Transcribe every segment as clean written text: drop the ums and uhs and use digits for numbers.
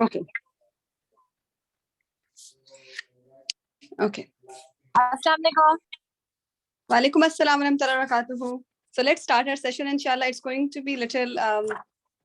Okay. Okay. Assalamu alaikum. Walaikum assalam wa rahmatullahi wa barakatuhu. So let's start our session. Inshallah, it's going to be little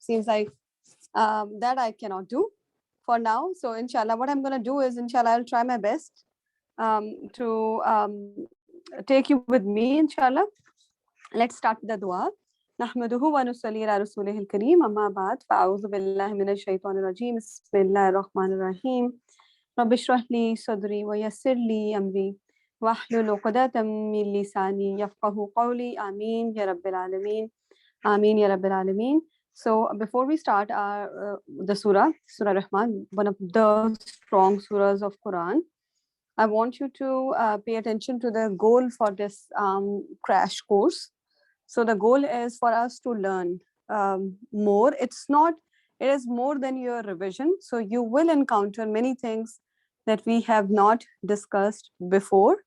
seems like that I cannot do for now. So inshallah, what I'm going to do is, inshallah, I'll try my best to take you with me, inshallah. Let's start with the dua. نحمده ونصلي على رسوله الكريم أما بعد فأعوذ بالله من الشيطان الرجيم بسم الله الرحمن الرحيم رب اشرح لي صدري ويسر لي أمري واحلل عقدة من لساني يفقهوا قولي آمين يا رب العالمين آمين يا رب العالمين. So before we start the Surah Rahman, one of the strong surahs of Quran, I want you to pay attention to the goal for this crash course. So the goal is for us to learn more. It is more than your revision. So you will encounter many things that we have not discussed before.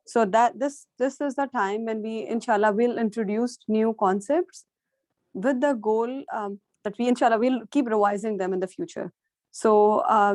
So that this is the time when we, inshallah, will introduce new concepts with the goal that we, inshallah, will keep revising them in the future. So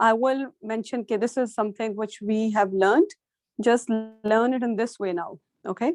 I will mention that this is something which we have learned. Just learn it in this way now. Okay.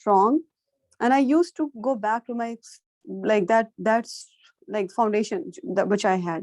strong, and I used to go back to my like that's like foundation which I had.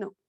No,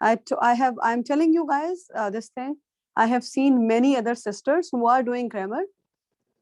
I'm telling you guys this thing. I have seen many other sisters who are doing grammar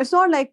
It's not like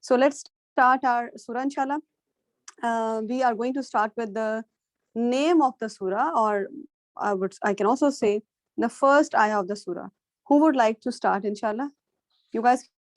So let's start our surah inshallah. We are going to start with the name of the surah, or I can also say the first ayah of the surah. Who would like to start inshallah? You guys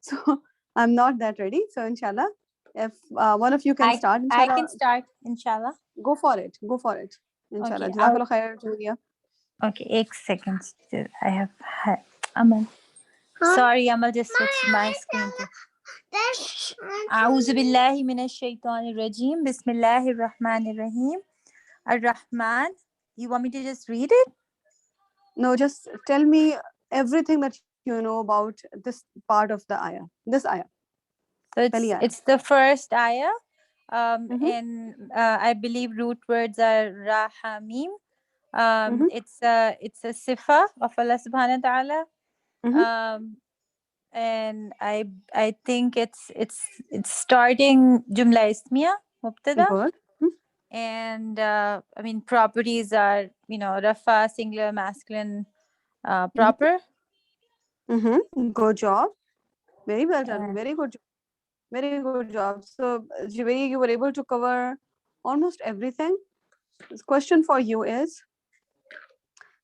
So I'm not that ready. So inshallah, if one of you can start, inshallah. I can start, inshallah. Go for it. Inshallah. Okay, Jazakallah khair, Julia. Okay, 1 second. I have Amal. Sorry, Amal just switched my screen. أعوذ بالله من الشيطان الرجيم بسم الله الرحمن الرحيم الرحمن. You want me to just read it? No, just tell me everything that you know about this part of the ayah. This ayah. So it's the first ayah. And I believe root words are Rahamim. It's a sifa of Allah subhanahu wa ta'ala. And I think it's starting Jumla Ismiya Mubtada. Good. And I mean properties are, Rafa, singular, masculine, proper. Good job. Very well done. Very good. Very good job. So Jiveri, you were able to cover almost everything. This question for you is,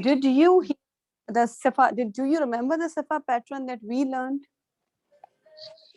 did you remember the sifa pattern that we learned?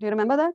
do you remember that?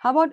How about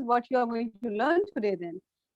what you are going to learn today then.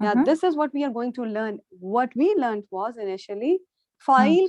Now this is what we are going to learn. What we learned was initially file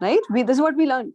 Right? This is what we learned.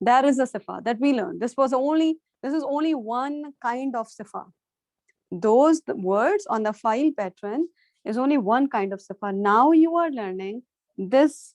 that is a sifa that we learned. This is only one kind of sifa. Those words on the file pattern is only one kind of sifa. Now you are learning this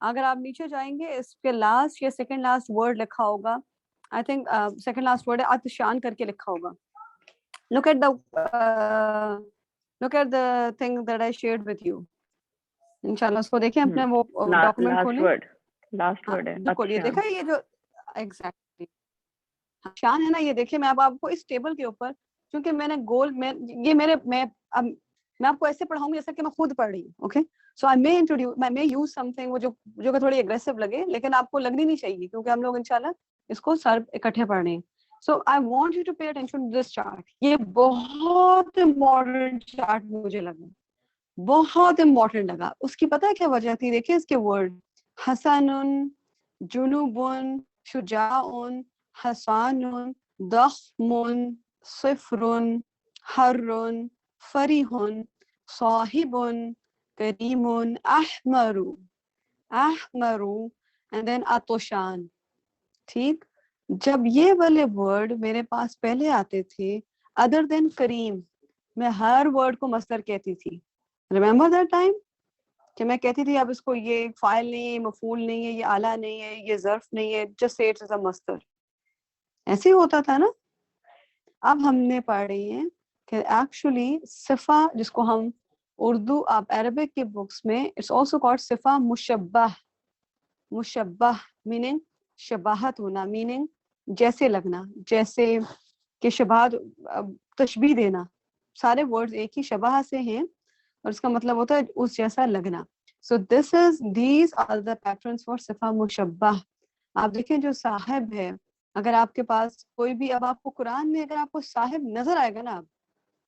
اگر آپ نیچے جائیں گے اس کے last یا second last word لکھا ہوگا, I think second last word ہے عطشان کر کے لکھا ہوگا. look at the look at the thing that I shared with you. انشاءاللہ اس کو دیکھیں, اپنے وہ ڈاکومنٹ کھولیں. لاسٹ ورڈ ہے بالکل, یہ دیکھا یہ جو ایگزیکٹلی شان ہے نا, یہ دیکھیں میں اب آپ کو اس ٹیبل کے اوپر, کیونکہ میں نے گول میں یہ میں آپ کو ایسے پڑھاؤں گی جیسا کہ میں خود پڑھ رہی ہوں. اوکے, سو آئی مے انٹروڈیوس, میں یوز سم تھنگ جو کہ تھوڑی اگریسو لگے, لیکن آپ کو لگنی نہیں چاہیے کیونکہ ہم لوگ انشاءاللہ اس کو سر اکٹھے پڑھ رہے ہیں. So I want you to pay attention to this chart. یہ بہت امپورٹنٹ چارٹ مجھے لگا, بہت امپورٹنٹ لگا. اس کی پتہ ہے کیا وجہ تھی؟ دیکھیں اس کے ورڈ, حسن, جنوب, شجاع, حسان, ضخم, صفر, حر, فریح, صاحب, کریم, احمر, and then عطشان. ٹھیک, جب یہ والے ورڈ میرے پاس پہلے آتے تھے ادر دین کریم, میں ہر ورڈ کو مصدر کہتی تھی. ریمبر دیٹ ٹائم کہ میں کہتی تھی اب اس کو یہ فاعل نہیں ہے, مفعول نہیں ہے, یہ آلہ نہیں ہے, یہ ظرف نہیں ہے, جسٹ سے اٹس اے مصدر. ایسے ہی ہوتا تھا نا. اب ہم نے پڑھ رہی ہیں کہ ایکچولی صفہ, جس کو ہم اردو آپ عربک کے بکس میں اٹس آلسو کالڈ صفہ مشبہ. مشبہ میننگ شباہت ہونا, میننگ جیسے لگنا, جیسے کہ شباہت تشبیہ دینا. سارے ورڈز ایک ہی شباہ سے ہیں اور اس کا مطلب ہوتا ہے اس جیسا لگنا. سو these are the patterns for صفہ مشبہ. آپ دیکھیں جو صاحب ہے, اگر آپ کے پاس کوئی بھی, اب آپ کو قرآن میں اگر آپ کو صاحب نظر آئے گا نا,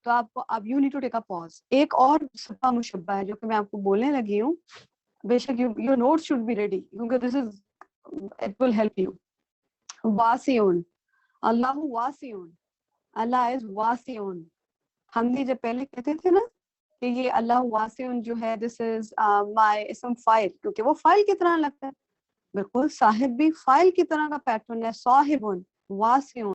تو آپ کو اب یو نیڈ ٹو ٹیک اے پاز. ایک اور صفہ مشبہ ہے جو کہ میں آپ کو بولنے لگی ہوں, بے شک your notes should be ready کیونکہ it will help you. واسعون, اللہ واسعون, اللہ از واسعون. ہم بھی جب پہلے کہتے تھے نا کہ یہ اللہ واسعون جو ہے this is my اسم فاعل, کیونکہ وہ فاعل کی طرح لگتا ہے. بالکل صاحب بھی فاعل کی طرح کا پیٹرن ہے, صاحبون, واسعون.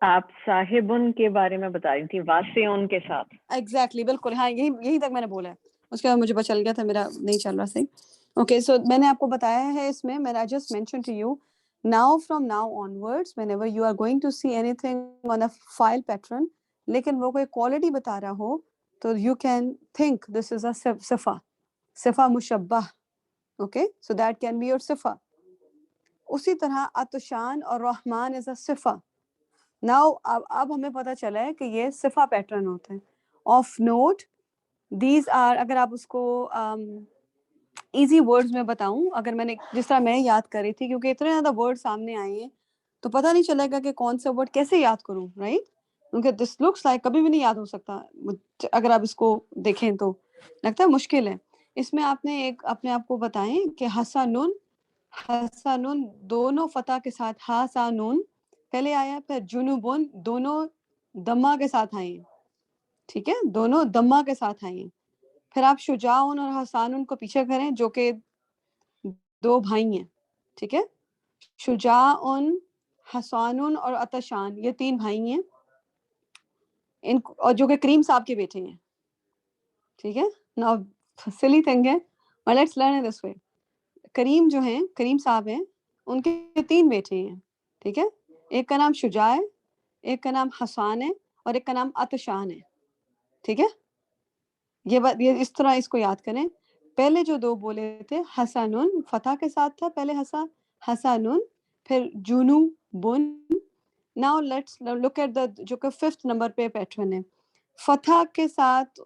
آپ صاحبن کے بارے میں بتا رہی تھی واسعون کے ساتھ. ایگزیکٹلی, بالکل, ہاں یہی تک میں نے بولا ہے. اس کے بعد مجھے پتہ چل گیا تھا میرا نہیں چل رہا صحیح. اوکے, سو میں نے آپ کو بتایا ہے اس میں I just mentioned to you now from now onwards whenever you are going to see anything on a file pattern, لیکن وہ کوئی کوالٹی بتا رہا ہو تو you can think this is a صفہ, صفہ مشبہ. Okay, so that can be your صفہ. اسی طرح عطشان اور رحمان is a صفہ. Now اب ہمیں پتہ چلا ہے کہ یہ صفہ پیٹرن ہوتے ہیں. آف نوٹ دیز آر, اگر آپ اس کو ایزی ورڈز میں بتاؤں, اگر میں نے جس طرح میں یاد کر رہی تھی, کیونکہ اتنے زیادہ ورڈ سامنے آئے ہیں تو پتہ نہیں چلے گا کہ کون سا ورڈ کیسے یاد کروں, رائٹ, کیونکہ دس لکس لائک کبھی بھی نہیں یاد ہو سکتا اگر آپ اس کو دیکھیں تو لگتا ہے مشکل ہے. اس میں آپ نے ایک اپنے آپ کو بتائیں کہ حسنون, حسنون دونوں فتح کے ساتھ, حسنون پہلے آیا, پھر جنوبون دونوں دمہ کے ساتھ آئے ہیں. ٹھیک ہے, دونوں دمہ کے ساتھ آئے ہیں. پھر آپ شجاعون اور حسانون کو پیچھے کریں جو کہ دو بھائی ہیں. ٹھیک ہے, شجاعون, حسانون اور عطشان یہ تین بھائی ہیں, ان اور جو کہ کریم صاحب کے بیٹے ہیں. ٹھیک ہے, نا سلی تھنگ ہے, لیٹس لرن دس وے. کریم جو ہیں, کریم صاحب ہیں, ان کے تین بیٹے ہیں. ٹھیک ہے, ایک کا نام شجاع ہے, ایک کا نام حسان ہے, اور ایک کا نام عطشان ہے. ٹھیک ہے, یہ اس طرح اس کو یاد کریں. پہلے جو دو بولے تھے حسنون فتح کے ساتھ تھا, پہلے حسنون, پھر جنوبن. Now let's look at the جو کہ 5th نمبر پہ پیٹرن ہے. فتح کے ساتھ,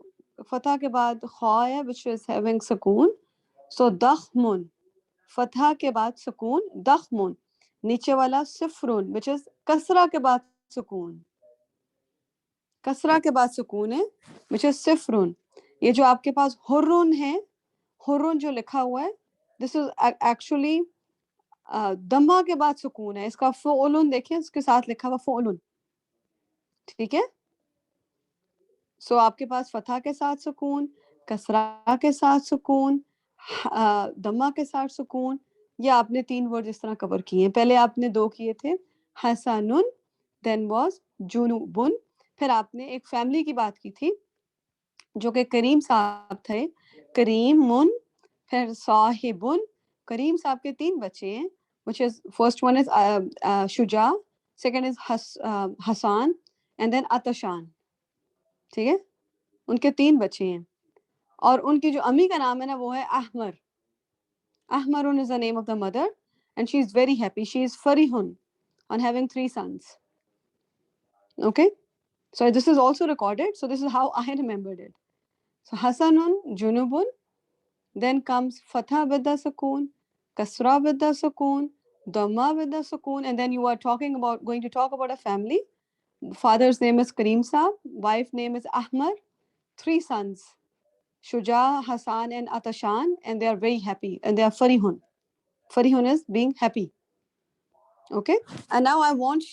فتح کے بعد خا ہے which is having سکون, سو ضخمن, فتح کے بعد سکون, ضخمن. نیچے والا صفرون which is کسرہ کے بعد سکون, کسرہ کے بعد سکون ہے which is صفرون. یہ جو آپ کے پاس حرون ہے, حرون جو لکھا ہوا ہے this is actually دمہ کے بعد سکون ہے. اس کا فعلن دیکھیں, اس کے ساتھ لکھا ہوا فعلن. ٹھیک ہے, سو آپ کے پاس فتح کے ساتھ سکون, کسرہ کے ساتھ سکون, دمہ کے ساتھ سکون, یا آپ نے 3 ورڈ اس طرح کور کیے ہیں. پہلے آپ نے 2 کیے تھے, حسنن, دین واز جنوبن. پھر آپ نے ایک فیملی کی بات کی تھی جو کہ کریم صاحب تھے, کریمن, پھر صاحبن. کریم صاحب کے 3 بچے ہیں, which is first one is Shuja, second is Hassan, and then عطشان. ٹھیک ہے, ان کے 3 بچے ہیں, اور ان کی جو امی کا نام ہے نا وہ ہے احمر. Ahmarun is the name of the mother, and she is very happy. She is farihun on having 3 sons. Okay, so this is also recorded. So this is how I remembered it. So Hasanun, Junubun, then comes Fatha with the Sukoon, Kasra with the Sukoon, Dhamma with the Sukoon, and then you are going to talk about a family. Father's name is Kareem Saab, wife name is Ahmar, 3 sons, Shuja, Hasan, and Atashan, and they are very happy, and they are farihun. Farihun is being happy. Okay, and now I want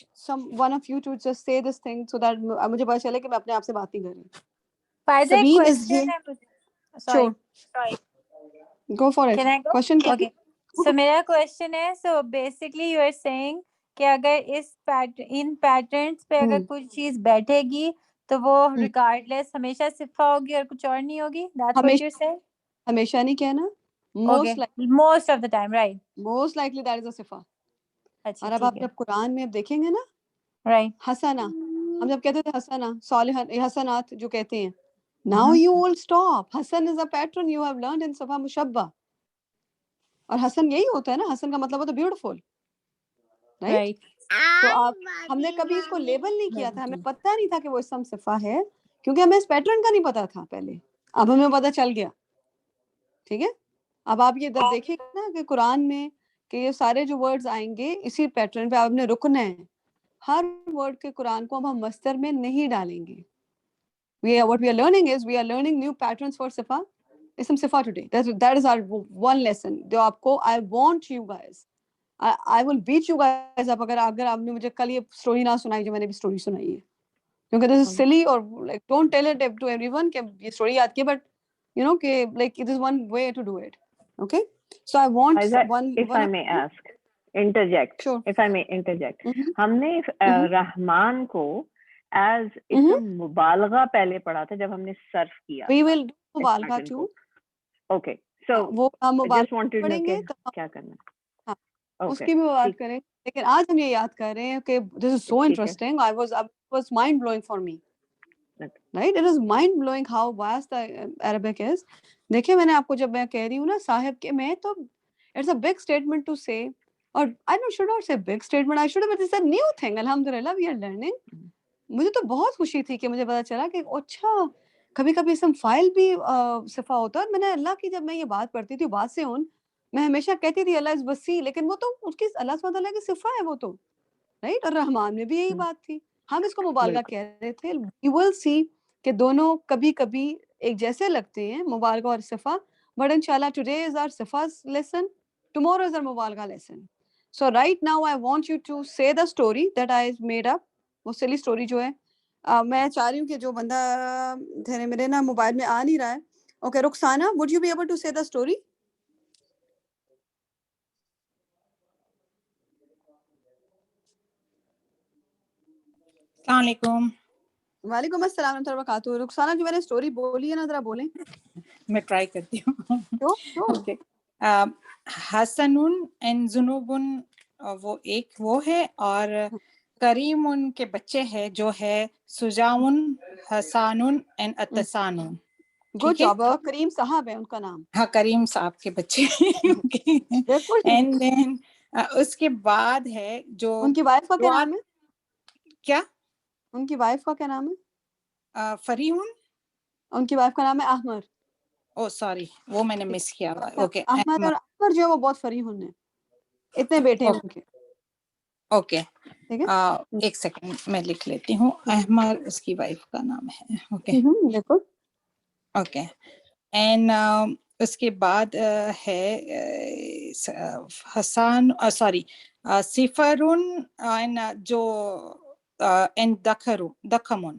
one of you to just say this thing so that مجھے پتا چلے کہ میں اپنے آپ سے بات نہیں کر رہی. فائدہ ایک Sabeen is question here. ہے. Sorry. Go for it. Can I go? Question کیا؟ Okay. So میرا question ہے, so basically you are saying کہ اگر ان پیٹرنس پہ اگر کوئی چیز بیٹھے گی تو وہ ریگارڈلیس ہمیشہ صفہ ہوگی اور کچھ اور نہیں ہوگی. That's what you're saying? ہمیشہ نہیں کہنا, most of the time, right? most likely that is a صفہ. اور اب آپ ٹھیک ہے, جب قرآن میں اب دیکھیں گے نا, right. حسنا, ہم جب کہتے تھے حسنا, صالح, حسنات جو کہتے ہیں, now you will stop. Hasan is a pattern you have learned in صفہ مشبہ, اور حسن یہی ہوتا ہے نا, حسن کا مطلب ہوتا ہے بیوٹیفل, رائٹ. تو آپ, ہم نے کبھی اس کو لیبل نہیں کیا تھا, ہمیں پتہ نہیں تھا کہ وہ اسم صفہ ہے, کیونکہ ہمیں اس پیٹرن کا نہیں پتا تھا پہلے, اب ہمیں پتہ چل گیا. ٹھیک ہے, اب آپ یہ دیکھیں نا کہ قرآن میں کہ یہ سارے جو ورڈز آئیں گے اسی پیٹرن پہ آپ نے رکنا ہے. ہر ورڈ کے قرآن کو ہم مصدر میں نہیں ڈالیں گے. What we are learning is we are learning new patterns for صفہ, اسم صفہ today. That is our one lesson. جو آپ کو, I want you guys, I will beat you guys up اگر آپ نے مجھے کل یہ اسٹوری نہ سنائی جو میں نے بھی اسٹوری سنائی ہے, کیونکہ this is silly, اور like don't tell it to everyone کہ یہ اسٹوری یاد کی, but you know کہ like it is one way to do it. Okay, so I want if I may ask, interject. Sure. If I may interject. ہم نے رحمان کو as اسم مبالغہ پہلے پڑھا تھا جب ہم نے صرف کیا. We will do مبالغہ too. Okay, so وہ ہم just wanted to know کہ کیا کرنا. اس کی بھی بات کریں, لیکن آج ہم یہ یاد کر رہے ہیں کہ this is so interesting. I was mind blowing for me. Right, it is mind blowing how vast the Arabic is. دیکھیں میں نے آپ کو جب میں کہہ رہی ہوں نا صاحب کے, میں تو it's a big statement to say, or I should not say big statement, I should have, it's a new thing. Alhamdulillah we are learning. مجھے تو بہت خوشی تھی کہ مجھے پتا چلا کہ اچھا کبھی کبھی اسم فاعل بھی صفہ ہوتا ہے. اور میں نے اللہ کی, جب میں یہ بات پڑھتی تھی واسعون, میں ہمیشہ کہتی تھی اللہ از وسیع, لیکن وہ تو اس کی اللہ سبحانہ تعالیٰ کی صفہ ہے وہ تو, رائٹ. اور رحمان میں بھی یہی بات تھی, ہم اس کو مبالغہ کہہ رہے تھے. یو ول سی کہ دونوں کبھی کبھی ایک جیسے لگتے ہیں, مبالغہ اور صفہ, بٹ انشاءاللہ ٹوڈے از آور صفہ لیسن, ٹمورو از آور مبالغہ lesson. So right now I want you to say the story that I made up. وہ سلی اسٹوری جو ہے, میں چاہ رہی ہوں کہ جو بندہ میرے نا موبائل میں آ نہیں رہا ہے. Okay Rukhsana, would you be able to say the story? السلام علیکم. وعلیکم السلام ورحمۃ اللہ وبرکاتہ. رخسانہ جو میں نے اسٹوری بولی ہے نا, ذرا بولیں. میں ٹرائی کرتی ہوں. حسنن اینڈ ذنوبن وہ ایک وہ ہے, اور کریم ان کے بچے ہے جو ہے سجاون, حسانن اینڈ عطسانن. Good job. کریم صاحب ہے ان کا نام. ہاں کریم صاحب کے بچے. اینڈ دین اس کے بعد ہے جو ان کی وائف کا کیا نام ہے؟ کیا ان کی وائف کا کیا نام ہے؟ فریحون. ان کی وائف کا نام ہے احمر. او سوری, وہ میں نے مس کیا. اوکے, احمر اور احمر جو ہے وہ بہت فریحون ہیں, اتنے بیٹے ہیں ان کے. اوکے, ایک سیکنڈ میں لکھ لیتی ہوں. احمر اس کی وائف کا نام ہے. اوکے بالکل. اوکے, اینڈ اس کے بعد ہے حسان, سوری صفرن, جو and دکھمن.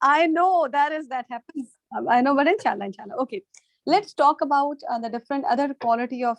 I know that happens. I know, but inshallah. Okay, let's talk about the different other quality of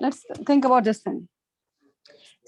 Let's think about this thing.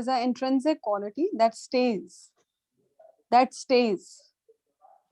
is an intrinsic quality that stays.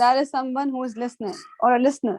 that is someone who is listening or a listener.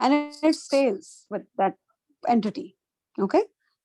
and it stays with that entity. Okay,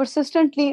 persistently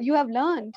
you have learned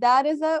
that is a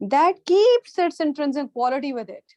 that keeps its intrinsic quality with it.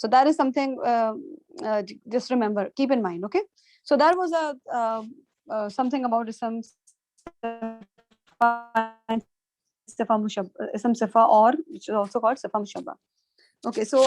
so that is something just remember, keep in mind. Okay, so that was something about ism sifa mushabba, ism sifa, or which is also called sifa mushabba. Okay, so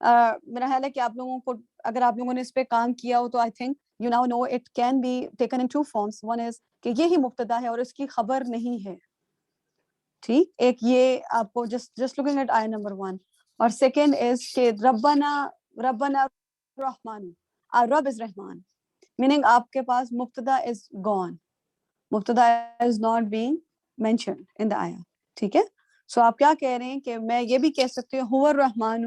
میرا خیال ہے کہ آپ لوگوں کو اگر آپ لوگوں نے اس پہ کام کیا ہو تو I think you now know it can be taken in two forms. One is کہ یہی مبتدا ہے اور اس کی خبر نہیں ہے. ٹھیک, ایک یہ آپ کو جسٹ لوکنگ ایٹ آیت نمبر 1. اور سیکنڈ از کہ ربنا رحمان, رب از رحمان, میننگ آپ کے پاس مبتدا از گون, مبتدا is not being mentioned in the آیا. ٹھیک ہے, سو آپ کیا کہہ رہے ہیں کہ میں یہ بھی کہہ سکتی ہوں هو الرحمن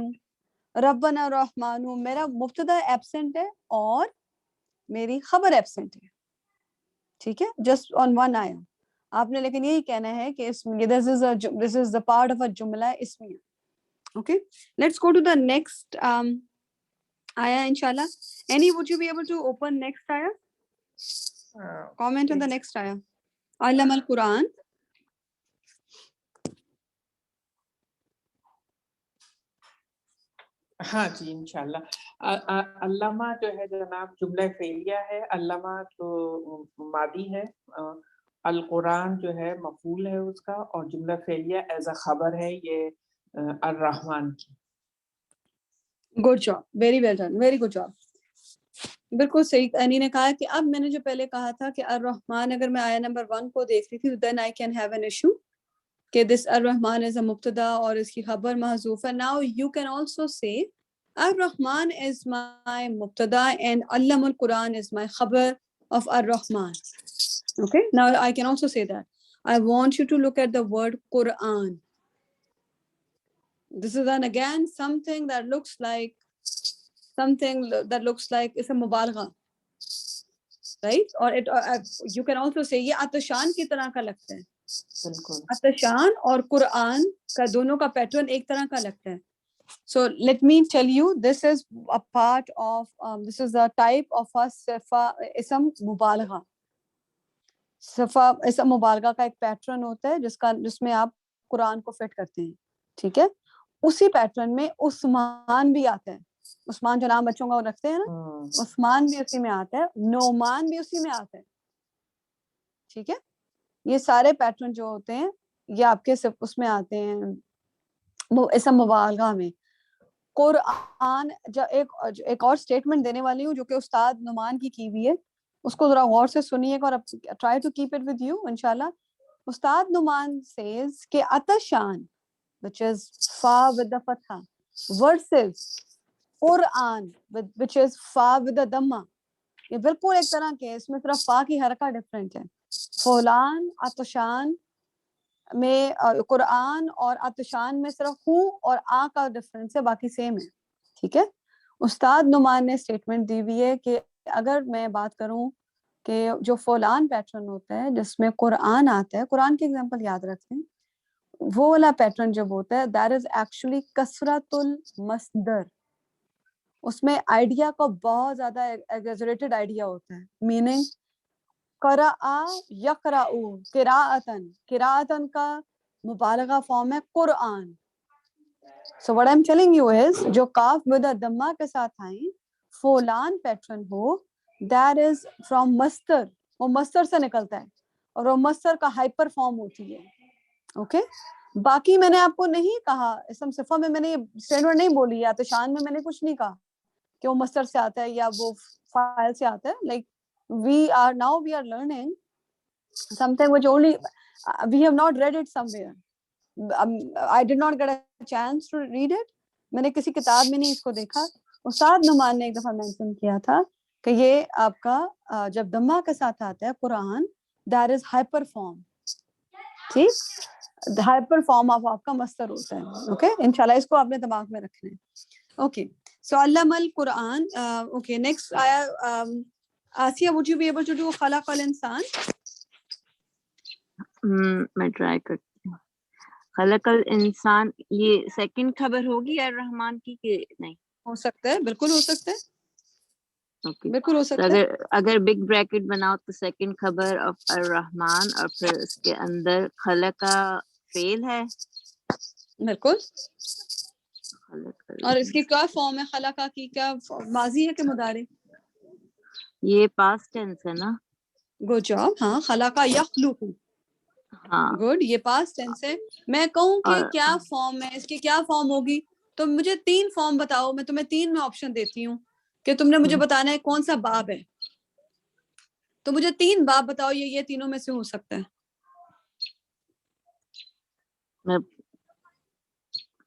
ربنا الرحمن, میرا مبتدا ایبسنٹ ہے اور میری خبر ایبسنٹ ہے. ٹھیک ہے, جسٹ آن ون آیا آپ نے, لیکن یہی کہنا ہے کہ this is the part of a جملہ اسمیہ. Okay, let's go to the next ayah inshallah. Any, would you be able to open next ayah? Comment on the next ayah. Allama al-Quran. ہاں جی انشاءاللہ. علامہ جو ہے جناب جملہ فعلیہ ہے, علامہ تو ماضی ہے, القرآن جو ہے مفعول ہے اس کا, اور جملہ فعلیہ ایز اے خبر ہے یہ الرحمن کی. Good job, very well done, very good job. بالکل صحیح. اینی نے کہا کہ اب میں نے جو پہلے کہا تھا کہ الرحمن اگر میں آیا نمبر 1 کو دیکھ رہی تھی تو then I can have an issue کہ دس الرحمن از اے مبتدا اور اس کی خبر محذوف ہے. Now you can also say الرحمن از مائی مبتدا اینڈ علم القرآن از مائی خبر of الرحمن. Okay, now I can also say that. I want you to look at the word Quran. This is again something that looks like it's a mubalagha, right? Or you can also say یہ عطشان کی طرح کا لگتا ہے. عطشان اور قرآن کا دونوں کا پیٹرن ایک طرح کا لگتا ہے. So let me tell you, this is a part of this is a type of a sifa ism mubalagha. صفا ایسا مبالغہ کا ایک پیٹرن ہوتا ہے جس میں آپ قرآن کو فٹ کرتے ہیں. ٹھیک ہے, اسی پیٹرن میں عثمان بھی آتا ہے. عثمان جو نام بچوں کا رکھتے ہیں نا, عثمان بھی اسی میں آتا ہے, نعمان بھی اسی میں آتا ہے. ٹھیک ہے, یہ سارے پیٹرن جو ہوتے ہیں یہ آپ کے اس میں آتے ہیں ایسا مبالغہ میں. قرآن ایک اور سٹیٹمنٹ دینے والی ہوں جو کہ استاد نعمان کی ہوئی ہے, اس کو ذرا غور سے سنیے گا اور try to keep it with you انشاءاللہ. استاد نعمان سیز کہ عطشان which is fa with the fatha versus Quran which is fa with the dhamma, یہ بالکل ایک طرح کے, اس میں صرف فا کی حرکہ ڈفرینٹ ہے. فلان عطشان میں قرآن اور عطشان میں صرف ہوں اور آ کا ڈفرینس ہے, باقی سیم ہے. ٹھیک ہے, استاد نعمان نے اسٹیٹمنٹ دی ہوئی ہے کہ اگر میں بات کروں کہ جو فلان پیٹرن ہوتا ہے جس میں قرآن آتا ہے, قرآن کی ایگزامپل یاد رکھتے ہیں, وہ والا پیٹرن جب ہوتا ہے that is actually کثرت المصدر. اس میں آئیڈیا کا بہت زیادہ ایگزیجریٹڈ آئیڈیا ہوتا ہے. میننگ قرأ یقرأ قراءتن, قراءتن کا مبالغہ فارم ہے قرآن. So what I'm telling you is جو کاف with a دمہ کے ساتھ آئیں فولان پیٹرن ہو, that is from مصدر, وہ مصدر سے نکلتا ہے اور وہ مصدر کا ہائپر فارم ہوتی ہے. اوکے, باقی میں نے آپ کو نہیں کہا اسم صفہ میں نے یہ اسٹینڈرڈ نہیں بولی ہے, عطشان میں نے کچھ نہیں کہا کہ وہ مصدر سے آتا ہے یا وہ فاعل سے آتا ہے. Like we are learning something which only we have not read it somewhere. I did not get a chance to read it. میں نے کسی کتاب میں نہیں اس کو دیکھا. استاد نعمان نے ایک دفعہ مینشن کیا تھا کہ یہ آپ کا جب دمہ کے ساتھ آتا ہے قرآن, that is hyper form. ٹھیک, ہائپر فارم آف آپ کا مصدر ہوتا ہے. اوکے, انشاءاللہ اس کو آپ نے دماغ میں رکھنا ہے. اوکے, سو علم القرآن. اوکے, نیکسٹ آیا Asiya, would you be able to do خلق الانسان؟ میں ٹرائی کرتی ہوں. خلق الانسان یہ سیکنڈ خبر ہوگی الرحمن کی کہ نہیں؟ ہو سکتا ہے, بالکل ہو سکتا ہے, بالکل ہو سکتا ہے. ہے. اگر بگ بریکٹ بناؤ تو سیکنڈ خبر آف الرحمن اور پھر اس کے اندر خلق کا فعل ہے. بالکل. اور اس کی کیا فارم ہے خلقہ کی؟ کیا ماضی ہے کہ مضارع؟ یہ پاسٹ ٹینس ہے نا. Good job. ہاں, خلقہ یخلق. ہاں گڈ, یہ پاسٹ ٹینس ہے. میں کہوں کہ کیا فارم ہے اس کی, کیا فارم ہوگی؟ تو مجھے 3 فارم بتاؤ, میں تمہیں 3 میں آپشن دیتی ہوں کہ تم نے مجھے بتانا ہے کون سا باب ہے, تو مجھے 3 باب بتاؤ, یہ تینوں میں سے ہو سکتا ہے.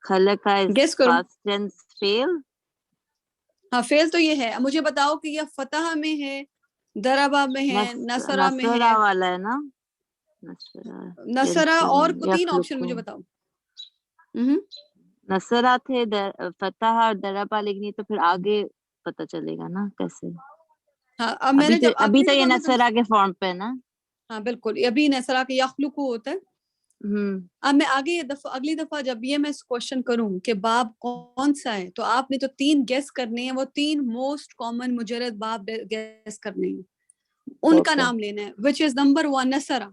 خلق گیس کرو. past tense fail. ہاں فیل تو یہ ہے. مجھے بتاؤ کہ یہ فتح میں ہے, ضربہ میں ہے, نصرہ میں ہے. نصرہ والا ہے نا, نصرہ اور 3 آپشن مجھے بتاؤ. نصرہ تھے, فتح اور ضربہ, لیکن تو پھر آگے پتہ چلے گا نا کیسے. ہاں اب میں نے جب ابھی تو یہ نصرہ کے فارم پہ نا. ہاں بالکل, ابھی نصرہ کے یخلق ہوتا ہے. اب میں آگے اگلی دفعہ جب یہ میں کوشچن کروں کہ باب کون سا ہے, تو آپ نے تو 3 گیس کرنے ہیں, وہ 3 موسٹ کامن مجرد باب گیس کرنے ہیں, ان کا نام لینا ہے, which is number 1 نصرہ.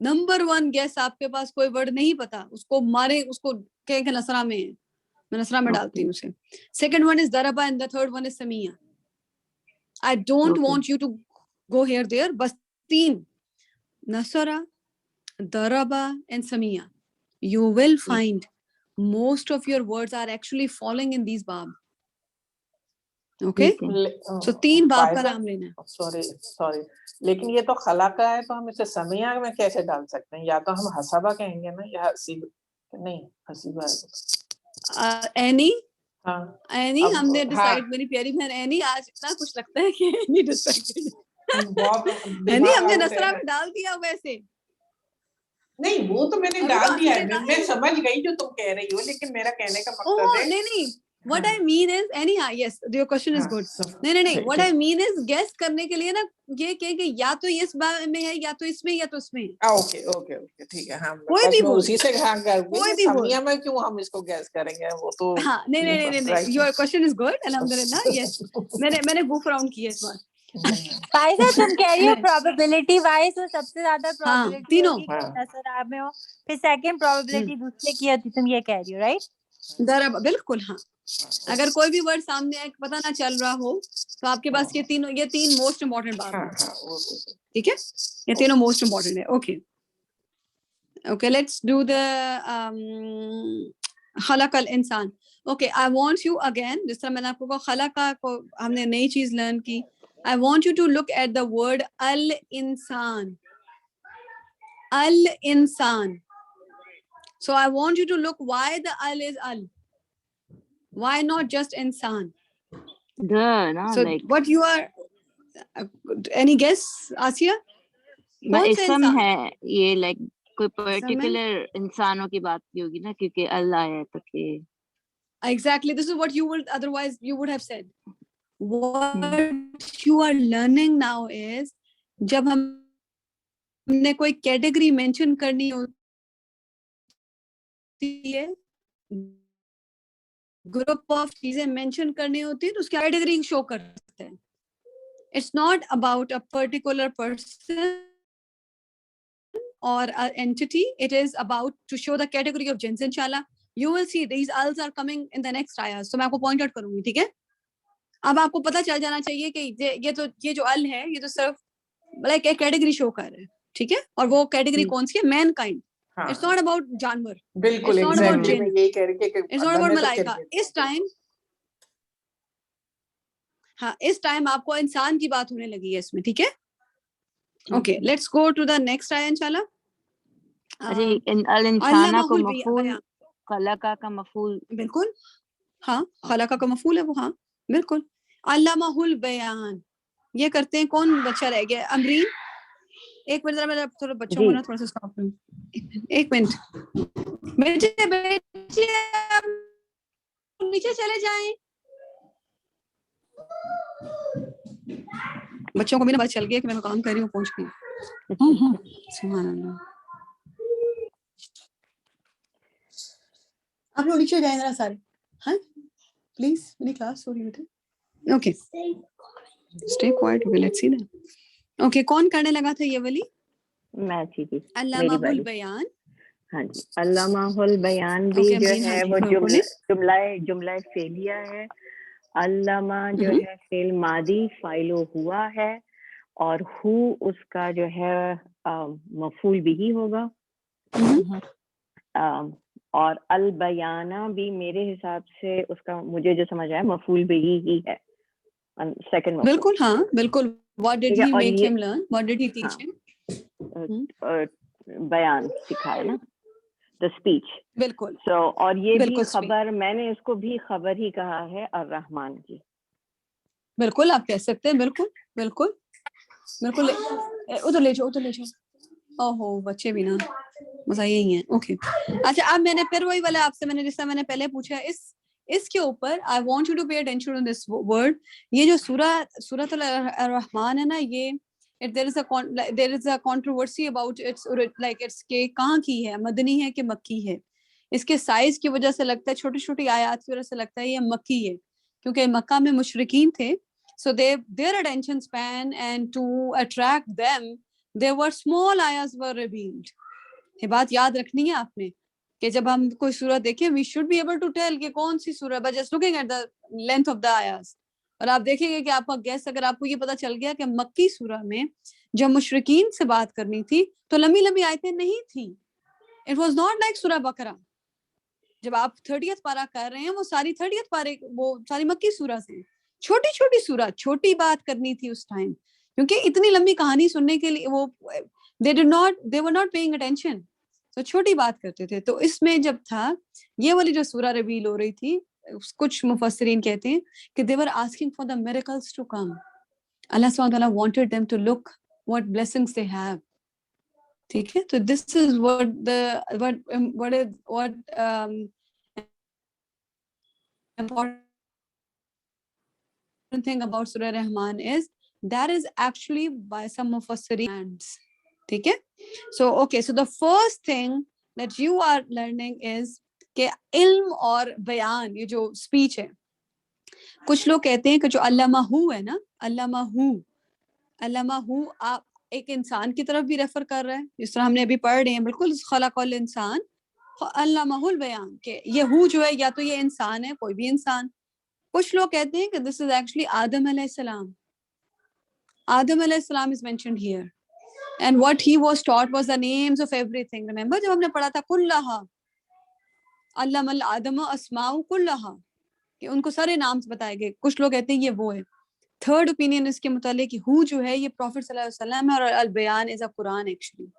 نمبر 1 گیس, آپ کے پاس کوئی ورڈ نہیں پتا, اس کو مارے, اس کو کہ نصرہ میں ہے, میں نصرہ میں ڈالتی ہوں اسے. سیکنڈ ون از ضربہ and the third one is سمیہ. I don't want you to go here there, بس 3 نصرہ, ضربہ and Sumaiya. You will find most of your words are actually falling in these bab. Okay, so 3 باب کا نام لینا ہے. Sorry لیکن یہ تو خلقہ ہے, تو ہم اسے سمیہ میں کیسے ڈال سکتے ہیں؟ یا تو ہم حسبہ کہیں گے نا, یا حسیب نہیں, حسیبہ ہے. اینی ہاں اینی ہم نے ڈیسائیڈ, میری پیاری بہن اینی, آج اتنا کچھ لگتا ہے کہ اینی ڈیسائیڈ, اینی ہم نے نصرہ میں ڈال دیا. ویسے نہیں, وہ تو میں نے ڈال دیا ہے, میں سمجھ گئی جو تم کہہ رہی ہو, لیکن میرا کہنے کا مقصد ہے نہیں, what I mean is any, yes your question is good. نہیں, what I mean is guess کرنے کے لیے نا یہ کہ یا تو اس باب میں ہے, یا تو اس میں, یا تو اس میں. اوکے ٹھیک ہے. ہاں کوئی بھی میں اسی سے کہا کر سمیہ میں کیوں ہم اس کو گیس کریں گے, وہ تو ہاں نہیں your question is good, الحمدللہ. yes میں نے گوف راؤنڈ کیا اس بار. فائزہ تم کہہ رہی ہو probability wise تو سب سے زیادہ probability تینوں ہوگی کہ نصر آپ میں ہو, پھر سیکنڈ probability دوسرے کی ہوتی, تم یہ کہہ رہی ہو رائٹ؟ ضرب بالکل. ہاں اگر کوئی بھی ورڈ سامنے ہے پتہ نہ چل رہا ہو, تو آپ کے پاس یہ 3 موسٹ امپورٹنٹ بات ہیں. ٹھیک ہے, یہ تینوں موسٹ امپورٹنٹ ہے. اوکے لیٹس ڈو دا خلق الانسان. Okay I want you again, جس طرح میں نے آپ کو خلقہ کو ہم نے نئی چیز لرن کی, I want you to look at the word al-insan. Al-insan. So I want you to look why the al is al. Why not just insan? So like, what you are, any guess, Asiya? اسم ہے یہ, like کوئی particular انسانوں کی بات کی ہوگی نا, کیونکہ اللہ ہے تو کہ exactly this is what you would otherwise you would have said. What you are learning now is جب ہم نے کوئی کیٹیگری مینشن کرنی ہوتی ہے, گروپ آف چیزیں مینشن کرنی ہوتی ہے, تو اس کی کیٹیگری شو کرتے ہیں. It's not about a particular person or an entity, it is about to show the category of jins. Inshallah you will see these alls are coming in the next ayahs, so میں آپ کو point out کروں گی. ٹھیک ہے, اب آپ کو پتہ چل جانا چاہیے کہ یہ جو ال ہے, یہ تو صرف لائک ایک کیٹیگری شو کر رہا ہے. ٹھیک ہے, اور وہ کیٹیگری کون سی ہے؟ Main kind. It's not about جانور, بالکل اٹس ناٹ اباؤٹ جن, یہی کہہ رہی کہ اٹس ناٹ اباؤٹ ملائکہ. اس ٹائم آپ کو انسان کی بات ہونے لگی ہے اس میں. ٹھیک ہے, okay let's go to the next آیہ انشاءاللہ. الانسانہ کو مفعول, خلقہ کا مفعول. بالکل ہاں, خلقہ کا مفعول ہے وہ. ہاں بالکل. علمہ البیان, یہ کرتے ہیں کون بچہ رہ گیا؟ امرین, ایک منٹ ذرا میں تھوڑا بچوں کو نا تھوڑا سا اسٹاپ کروں. ایک منٹ بیٹے نیچے چلے جائیں. بچوں کو بھی نا پتہ چل گیا کہ میں کام کر رہی ہوں, پہنچ گئی. سبحان اللہ. آپ لوگ نیچے جائیں ذرا سارے. ہاں پلیز, میری کلاس ہو رہی ہے. Okay stay quite. Okay let's see that. Okay کون کرنے لگا تھا یہ والی؟ میں تھی جی, علامہ البیان. ہاں جی, علامہ البیان بھی جو ہے وہ جملہ فعلیہ ہے. علامہ جو ہے فعل ماضی فاعل ہوا ہے, اور ہو اس کا جو ہے مفعول بھی ہوگا. اور البیانہ بھی میرے حساب سے اس کا مجھے جو سمجھ آیا مفعول به ہی ہے, سیکنڈ مفعول. بالکل ہاں بالکل. What did he make him learn? What did he teach him? بیان سکھایا نا, the speech. بالکل. So اور یہ بھی خبر, میں نے اس کو بھی خبر ہی کہا ہے الرحمن کی. بالکل آپ کہہ سکتے ہیں, بالکل بالکل بالکل. ادھر لے جاؤ, ادھر لے جاؤ. اوہو بچے بھی نا مزہ یہی ہے. اوکے اچھا, اب میں نے پھر وہی والا آپ سے میں نے جس طرح میں نے پہلے پوچھا, اس کے اوپر I want you to pay attention on this word. یہ جو سورۃ الرحمن ہے نا, یہ there is a controversy about its like its کہ کہاں کی ہے, مدنی ہے کہ مکی ہے. اس کے سائز کی وجہ سے لگتا ہے, چھوٹی چھوٹی آیات کی وجہ سے لگتا ہے یہ مکی ہے, کیونکہ مکہ میں مشرکین تھے. So their attention span and to attract them there were small ayahs were revealed. یہ بات یاد رکھنی ہے آپ نے کہ جب ہم کوئی سورت دیکھیں we should be able to tell کہ کون سی سورت, but just looking at the length of the ayahs. اور آپ دیکھیں گے کہ آپ کا گیس, اگر آپ کو یہ پتا چل گیا کہ مکی سورہ میں جب مشرکین سے بات کرنی تھی تو لمبی لمبی آیتیں نہیں تھی. It was not like سورہ بقرہ. جب آپ 30th پارہ کر رہے ہیں وہ ساری 30th پارے وہ ساری مکی سورہ سے, چھوٹی چھوٹی سورہ, چھوٹی بات کرنی تھی اس ٹائم, کیونکہ اتنی لمبی کہانی سننے کے لیے وہ they were not paying attention. تو چھوٹی بات کرتے تھے. تو اس میں جب تھا یہ والی جو سورہ ریویل ہو رہی تھی, کچھ مفسرین کہتے ہیں کہ they were asking for the miracles to come. Allah subhanahu wa ta'ala wanted them to look what blessings they have. ٹھیک ہے, تو this is what important thing about Surah Rahman is that is actually by some mufassirin. ٹھیک ہے. So okay, so the first thing that you are learning is کہ علم اور بیان, یہ جو اسپیچ ہے, کچھ لوگ کہتے ہیں کہ جو علامہ ہے نا, علامہ آپ ایک انسان کی طرف بھی ریفر کر رہا ہے, جس طرح ہم نے ابھی پڑھ رہے ہیں بالکل خلق الانسان علامہ البیان, کہ یہ جو ہے یا تو یہ انسان ہے, کوئی بھی انسان. کچھ لوگ کہتے ہیں کہ this is actually آدم علیہ السلام. آدم علیہ السلام is mentioned here. And what he was taught was the names of everything. Remember جب ہم نے پڑھا تھا کلھا علم الآدم اسماء کلھا, کہ ان کو سارے نام بتائے گئے. کچھ لوگ کہتے ہیں یہ وہ ہے. تھرڈ اوپینین اس کے متعلق کہ ہو جو ہے یہ پروفٹ صلی اللہ علیہ وسلم ہے, اور البیان از a Quran actually.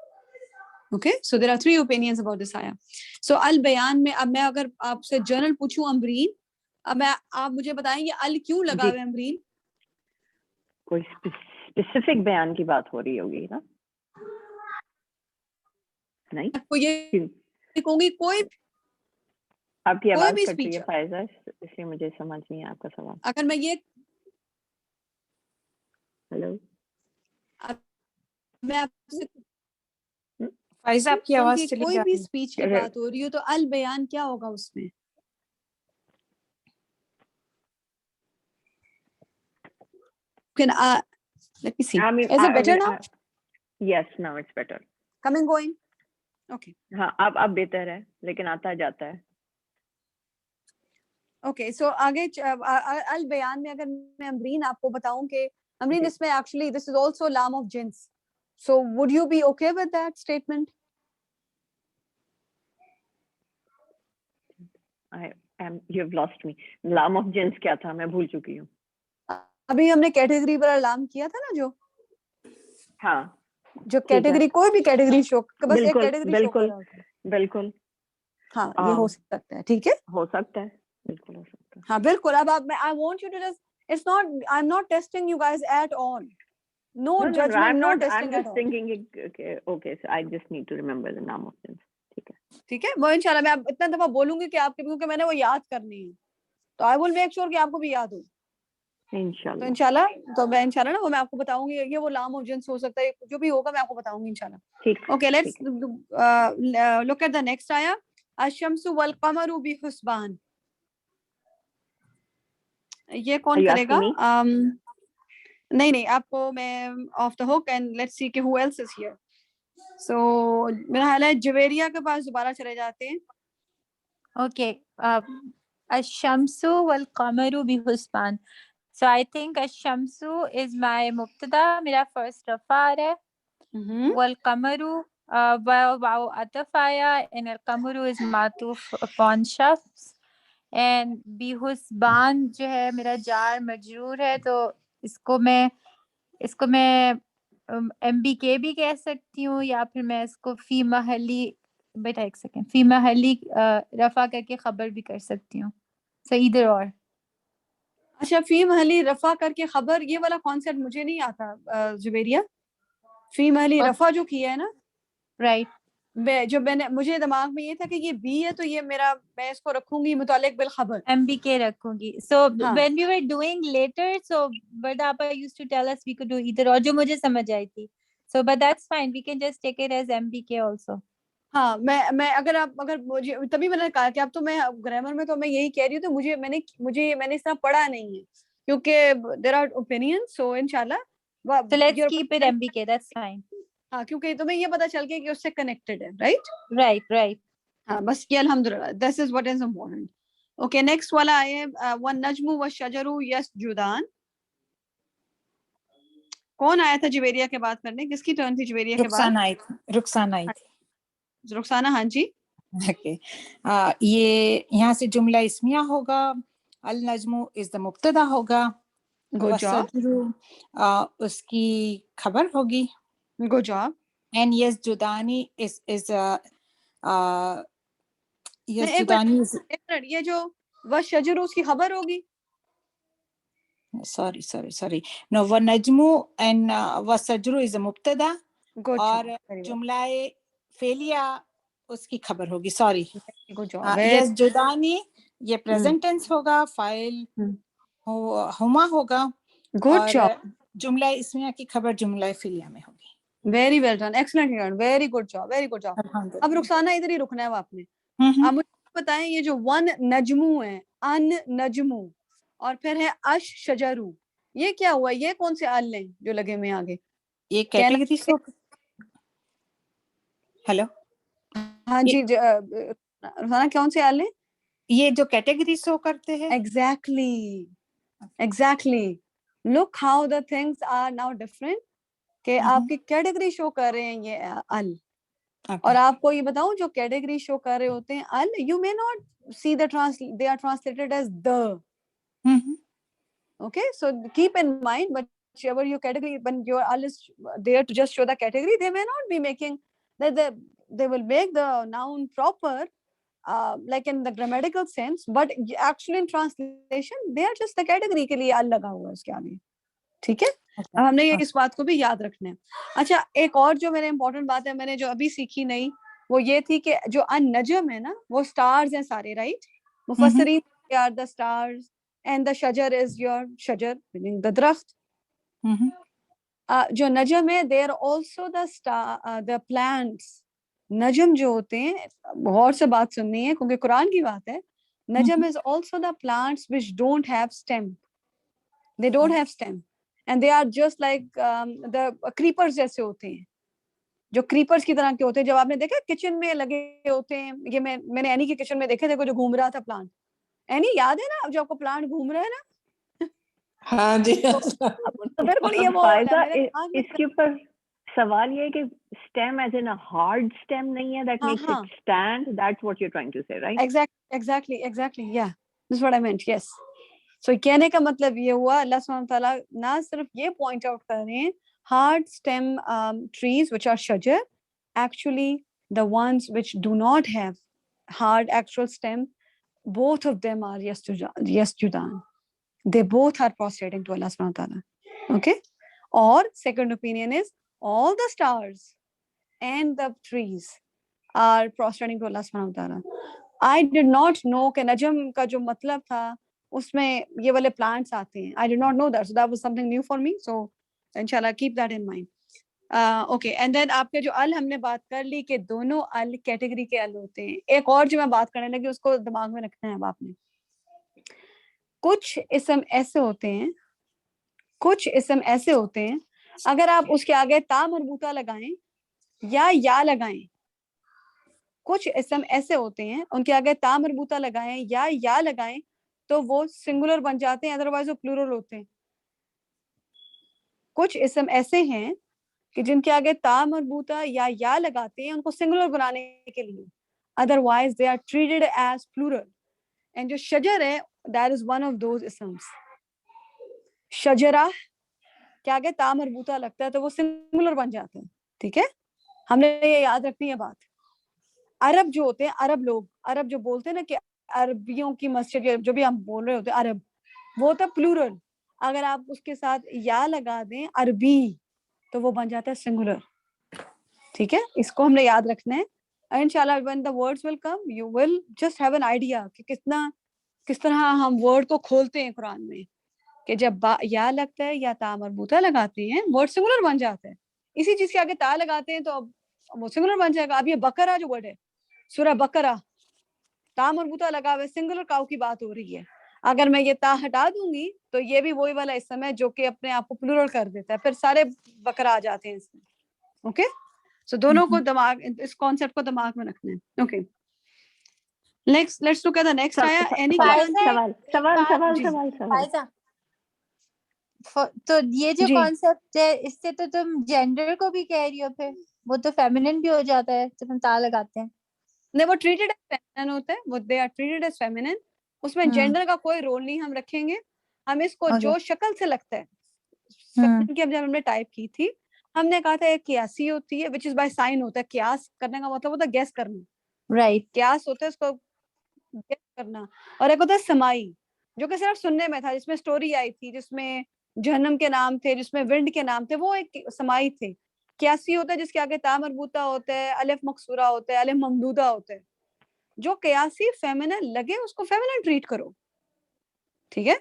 Okay, so there are 3 opinions about this ayah. So البیان میں اب میں اگر آپ سے جنرل پوچھوں امرین, اب آپ مجھے بتائیں گے ال کیوں لگا ہوئے امرین؟ کوئی اسپیسیفک بیان کی بات ہو رہی ہوگی نا, نہیں یہ کہوں گی کوئی آپ کی آواز کٹ رہی ہے فائزہ, اس لیے مجھے سمجھ نہیں ہے آپ کا سوال. اگر میں یہ ہیلو, میں آپ سے فائزہ آپ کی آواز چلی کوئی جا بھی رہی ہے. اسپیچ کی بات ہو رہی ہو تو البیان کیا ہوگا اس میں؟ Let me see. Is it better now? Yes, now it's better. Coming, going. Okay. ہاں اب بہتر ہے, لیکن آتا جاتا ہے. Okay, so آگے البیان میں اگر میں امرین آپ کو بتاؤں کہ امرین اس میں actually this is also لام of jins. So would you be okay with that statement? You have lost me. لام of jins کیا تھا, میں بھول چکی ہوں. ابھی ہم نے کیٹیگری پر لام کیا تھا نا, جو ہاں جو کیٹیگری کوئی بھی کیٹیگری شو, بس ایک کیٹیگری شو کر رہا ہوتا ہے. بالکل ہاں یہ ہو سکتا ہے. ٹھیک ہے, ہو سکتا ہے, بالکل ہو سکتا ہے. ہاں بالکل. اب آپ I want you to just, it's not, I'm not testing you guys at all. No judgment, no testing at all. I'm just thinking, okay, so I just need to remember the name of them. ٹھیک ہے, وہ انشاءاللہ میں اتنا دفعہ بولوں گی کہ آپ کے, کیونکہ میں نے وہ یاد کرنی ہے, تو I will make sure کہ آپ کو بھی یاد ہو. تو انشاءاللہ تو میں انشاءاللہ نا وہ میں آپ کو بتاؤں گی, یہ وہ لام آف جنس ہو سکتا ہے, جو بھی ہوگا میں آپ کو بتاؤں گی انشاءاللہ. Okay, let's look at the next آیا, الشمس والقمر بحسبان. یہ کون کرے گا؟ نہیں آپ کو میں off the hook, and let's see کہ who else is here. So میرا خیال ہے جویریہ کے پاس دوبارہ چلے جاتے ہیں. اوکے, الشمس والقمر بحسبان. So I think الشمس is my مبتدا, میرا فرسٹ رفع ہے. والقمر واو عطف آیا and القمر is معطوف upon شخص and بیہسبان جو ہے میرا جار مجرور ہے تو اس کو میں ایم بی کے بھی کہہ سکتی ہوں یا پھر میں اس کو فی محلی بیٹا ایک سیکنڈ فی محلی رفع کر کے خبر بھی کر سکتی ہوں. So either or. اچھا فی محلی رفع کر کے خبر, یہ والا کانسیپٹ مجھے نہیں آتا جویریہ. فی محلی رفع جو کیا ہے نا, رائٹ, جو میں نے مجھے دماغ میں یہ تھا کہ یہ بی ہے تو یہ میرا میں اس کو رکھوں گی متعلق بالخبر, ایم بی کے رکھوں گی. So when we were doing later, so Varda Appa used to tell us we could do either or, جو مجھے سمجھ آئی تھی. So but that's fine, we can just take it as MBK also. ہاں میں اگر مجھے تبھی میں نے کہا کہ اب تو میں گرامر میں تو میں یہی کہہ رہی ہوں, تو میں نے اس طرح پڑھا نہیں ہے کیونکہ there are opinions, so انشاءاللہ So let's keep it MBK, that's fine. ہاں کیونکہ تمہیں یہ پتا چل گیا کہ اس سے کنیکٹڈ ہے, رائٹ. Right. ہاں بس یہ الحمدللہ, this is what is important. Okay, next والا آئے وَالنَّجْمُ وَالشَّجَرُ يَسْجُدَانِ. کون آیا تھا جویریہ کے بات کرنے, کس کی ٹرن تھی جویریہ کے بعد؟ رخسانہ آئی تھی. رخسانہ, ہاں جی. اوکے, یہ یہاں سے جملہ اسمیہ ہوگا. النجم از دا مبتدا ہوگا, اس کی خبر ہوگی. Good job. اینڈ یسجدانی یسجدانی یہ جو وَالشَّجَرُ اس کی خبر ہوگی. sorry no والنجم and والشجر is a مبتدا اور جملہ فعلیہ اس کی خبر ہوگی. سوری, یسجدانی یہ پریزنٹ ٹینس ہوگا, فاعل ہما ہوگا, اور جملہ اسمیہ کی خبر جملہ فعلیہ میں ہوگی. Very well done, excellent, very good job. اب رخسانہ ادھر ہی رکنا ہے آپ نے. اب مجھے بتائیں یہ جو ون نجمو ہے, ان نجمو اور پھر ہے اش شجرو, یہ کیا ہوا, یہ کون سے ال ہیں جو لگے ہوئے آگے؟ یہ کیٹیگری سو. ہیلو, ہاں جی رخسانہ, کون سے ال ہیں یہ جو کیٹیگری شو کرتے ہیں؟ exactly look how the things are now different کہ آپ کی کیٹیگری شو کر رہے ہیں یہ ال. اور آپ کو یہ بتاؤں جو کیٹیگری شو کر رہے ہوتے ہیں ال, you may not see they are translated as the. Okay, so keep in mind whichever your category, when your al is there to just show the category, they may not be making that they will make the noun proper like in the grammatical sense, but actually in translation they are just the category کے لیے ال لگا ہوا ہے اس کے آگے. ٹھیک ہے, اب ہم نے یہ اس بات کو بھی یاد رکھنا ہے. اچھا ایک اور جو میرے امپورٹنٹ بات ہے, میں نے جو ابھی سیکھی نہیں, وہ یہ تھی کہ جو ان نجم ہے نا وہ سٹارز ہیں سارے, رائٹ. مفسرین they are the stars and the shajar is your shajar meaning the درخت. جو نجم ہے they are also the star the plants. نجم جو ہوتے ہیں, غور سے بات سننی ہے کیونکہ قرآن کی بات ہے, نجم is also the plants which don't have stem. They don't have stem and they are just like the creepers جیسے ہوتے ہیں, جو creepers کی طرح کے ہوتے ہیں. جب آپ نے دیکھا کچن میں لگے ہوتے ہیں, یہ میں نے اینی کی کچن میں دیکھے, دیکھو جو گھوم رہا تھا پلانٹ, اینی یاد ہے نا جو آپ کو پلانٹ گھوم رہا ہے نا؟ ہاں جی. بالکل یہ وہ اس کے اوپر سوال یہ ہے کہ stem as in a hard stem نہیں ہے that makes it stand. That's what you're trying to say, right? Exactly. Yeah, this is what I meant. Yes. So کہنے کا مطلب یہ ہوا, اللہ سبحانہ تعالیٰ نہ صرف یہ پوائنٹ آؤٹ کر رہے ہیں hard stem trees which are shajar, actually the ones which do not have hard actual stem, both of them are yasjudan. They both are prostrating to Allah subhanahu wa ta'ala. Okay, or second opinion is all the stars and the trees are prostrating to Allah subhanahu wa ta'ala. I did not know کہ نجم کا جو مطلب تھا اس میں یہ والے plants آتے ہیں. I did not know that, so that was something new for me. So inshallah keep that in mind. Okay, and then آپ کے جو ال ہم نے بات کر لی کہ دونوں ال کیٹیگری کے ال ہوتے ہیں. ایک اور جو میں بات کرنے لگی اس کو دماغ میں رکھنا ہے اب آپ نے. کچھ اسم ایسے ہوتے ہیں اگر آپ اس کے آگے تا مربوطہ لگائیں یا لگائیں, کچھ اسم ایسے ہوتے ہیں ان کے آگے تا مربوطہ لگائیں یا لگائیں تو وہ سنگولر بن جاتے ہیں, ادروائز وہ پلورل ہوتے ہیں. کچھ اسم ایسے ہیں کہ جن کے آگے تا مربوطہ یا لگاتے ہیں ان کو سنگولر بنانے کے لیے, otherwise they are treated as plural. And جو شجر ہے that is one of those اسمس. شجرہ کے آگے تا مربوطہ لگتا ہے تو وہ سنگولر بن جاتے ہیں. ٹھیک ہے, ہم نے یہ یاد رکھنی ہے بات. عرب جو ہوتے ہیں, عرب لوگ, عرب جو بولتے ہیں نا کہ عربیوں کی مسجد, جو بھی ہم بول رہے ہوتے ہیں عرب, وہ ہوتا پلورل. اگر آپ اس کے ساتھ یا لگا دیں عربی تو وہ بن جاتا ہے سنگولر. ٹھیک ہے, اس کو ہم نے یاد رکھنا ہے. انشاءاللہ when the words will come you will just have an idea کہ کس طرح ہم ورڈ کو کھولتے ہیں قرآن میں, کہ جب یا لگتا ہے یا تا مربوطہ لگاتے ہیں ورڈ سنگولر بن جاتا ہے. اسی چیز کے آگے تا لگاتے ہیں تو وہ سنگولر بن جائے گا. اب یہ بقرہ جو ورڈ ہے, سورہ بقرہ, تا مربوطہ لگا ہوئے سنگولر کاؤ کی بات ہو رہی ہے. اگر میں یہ تا ہٹا دوں گی تو یہ بھی وہی والا اسم ہے جو کہ اپنے آپ کو پلورل کر دیتا ہے, پھر سارے بقرہ آ جاتے ہیں اس میں. اوکے, سو دونوں کو دماغ, اس کانسیپٹ کو دماغ میں رکھنا ہے. Okay, let's look at the next آیا. اینی تو یہ جو کانسیپٹ ہے اس سے تو تم جینڈر کو بھی کہہ رہی ہو, پھر وہ تو فیمینن بھی ہو جاتا ہے جب ہم تا لگاتے ہیں. نہیں, وہ ٹریٹڈ ایز فیمینن ہوتا ہے, وہ they are treated as feminine. اس میں جینڈر کا کوئی رول نہیں ہم رکھیں گے. ہم اس کو جو شکل سے لگتا ہے, فیمینن کی جب ہم نے ٹائپ کی تھی ہم نے کہا تھا ایک قیاسی ہوتی ہے which is by sign ہوتا ہے. قیاس کرنے کا مطلب ہوتا ہے گیس کرنا, رائٹ, قیاس ہوتا ہے اس کو گیس کرنا. اور ایک ہوتا ہے سمائی جو کہ صرف سننے میں تھا, جس میں سٹوری آئی تھی, جس میں جہنم کے نام تھے, جس میں ونڈ کے نام تھے, وہ ایک سمائی تھے. قیاسی ہوتا ہے جس کے آگے تا مربوطہ ہوتا ہے, الف مکسورہ ہوتا ہے, الف ممدودہ ہوتا ہے. جو قیاسی فیمینن لگے اس کو فیمینن ٹریٹ کرو. ٹھیک ہے,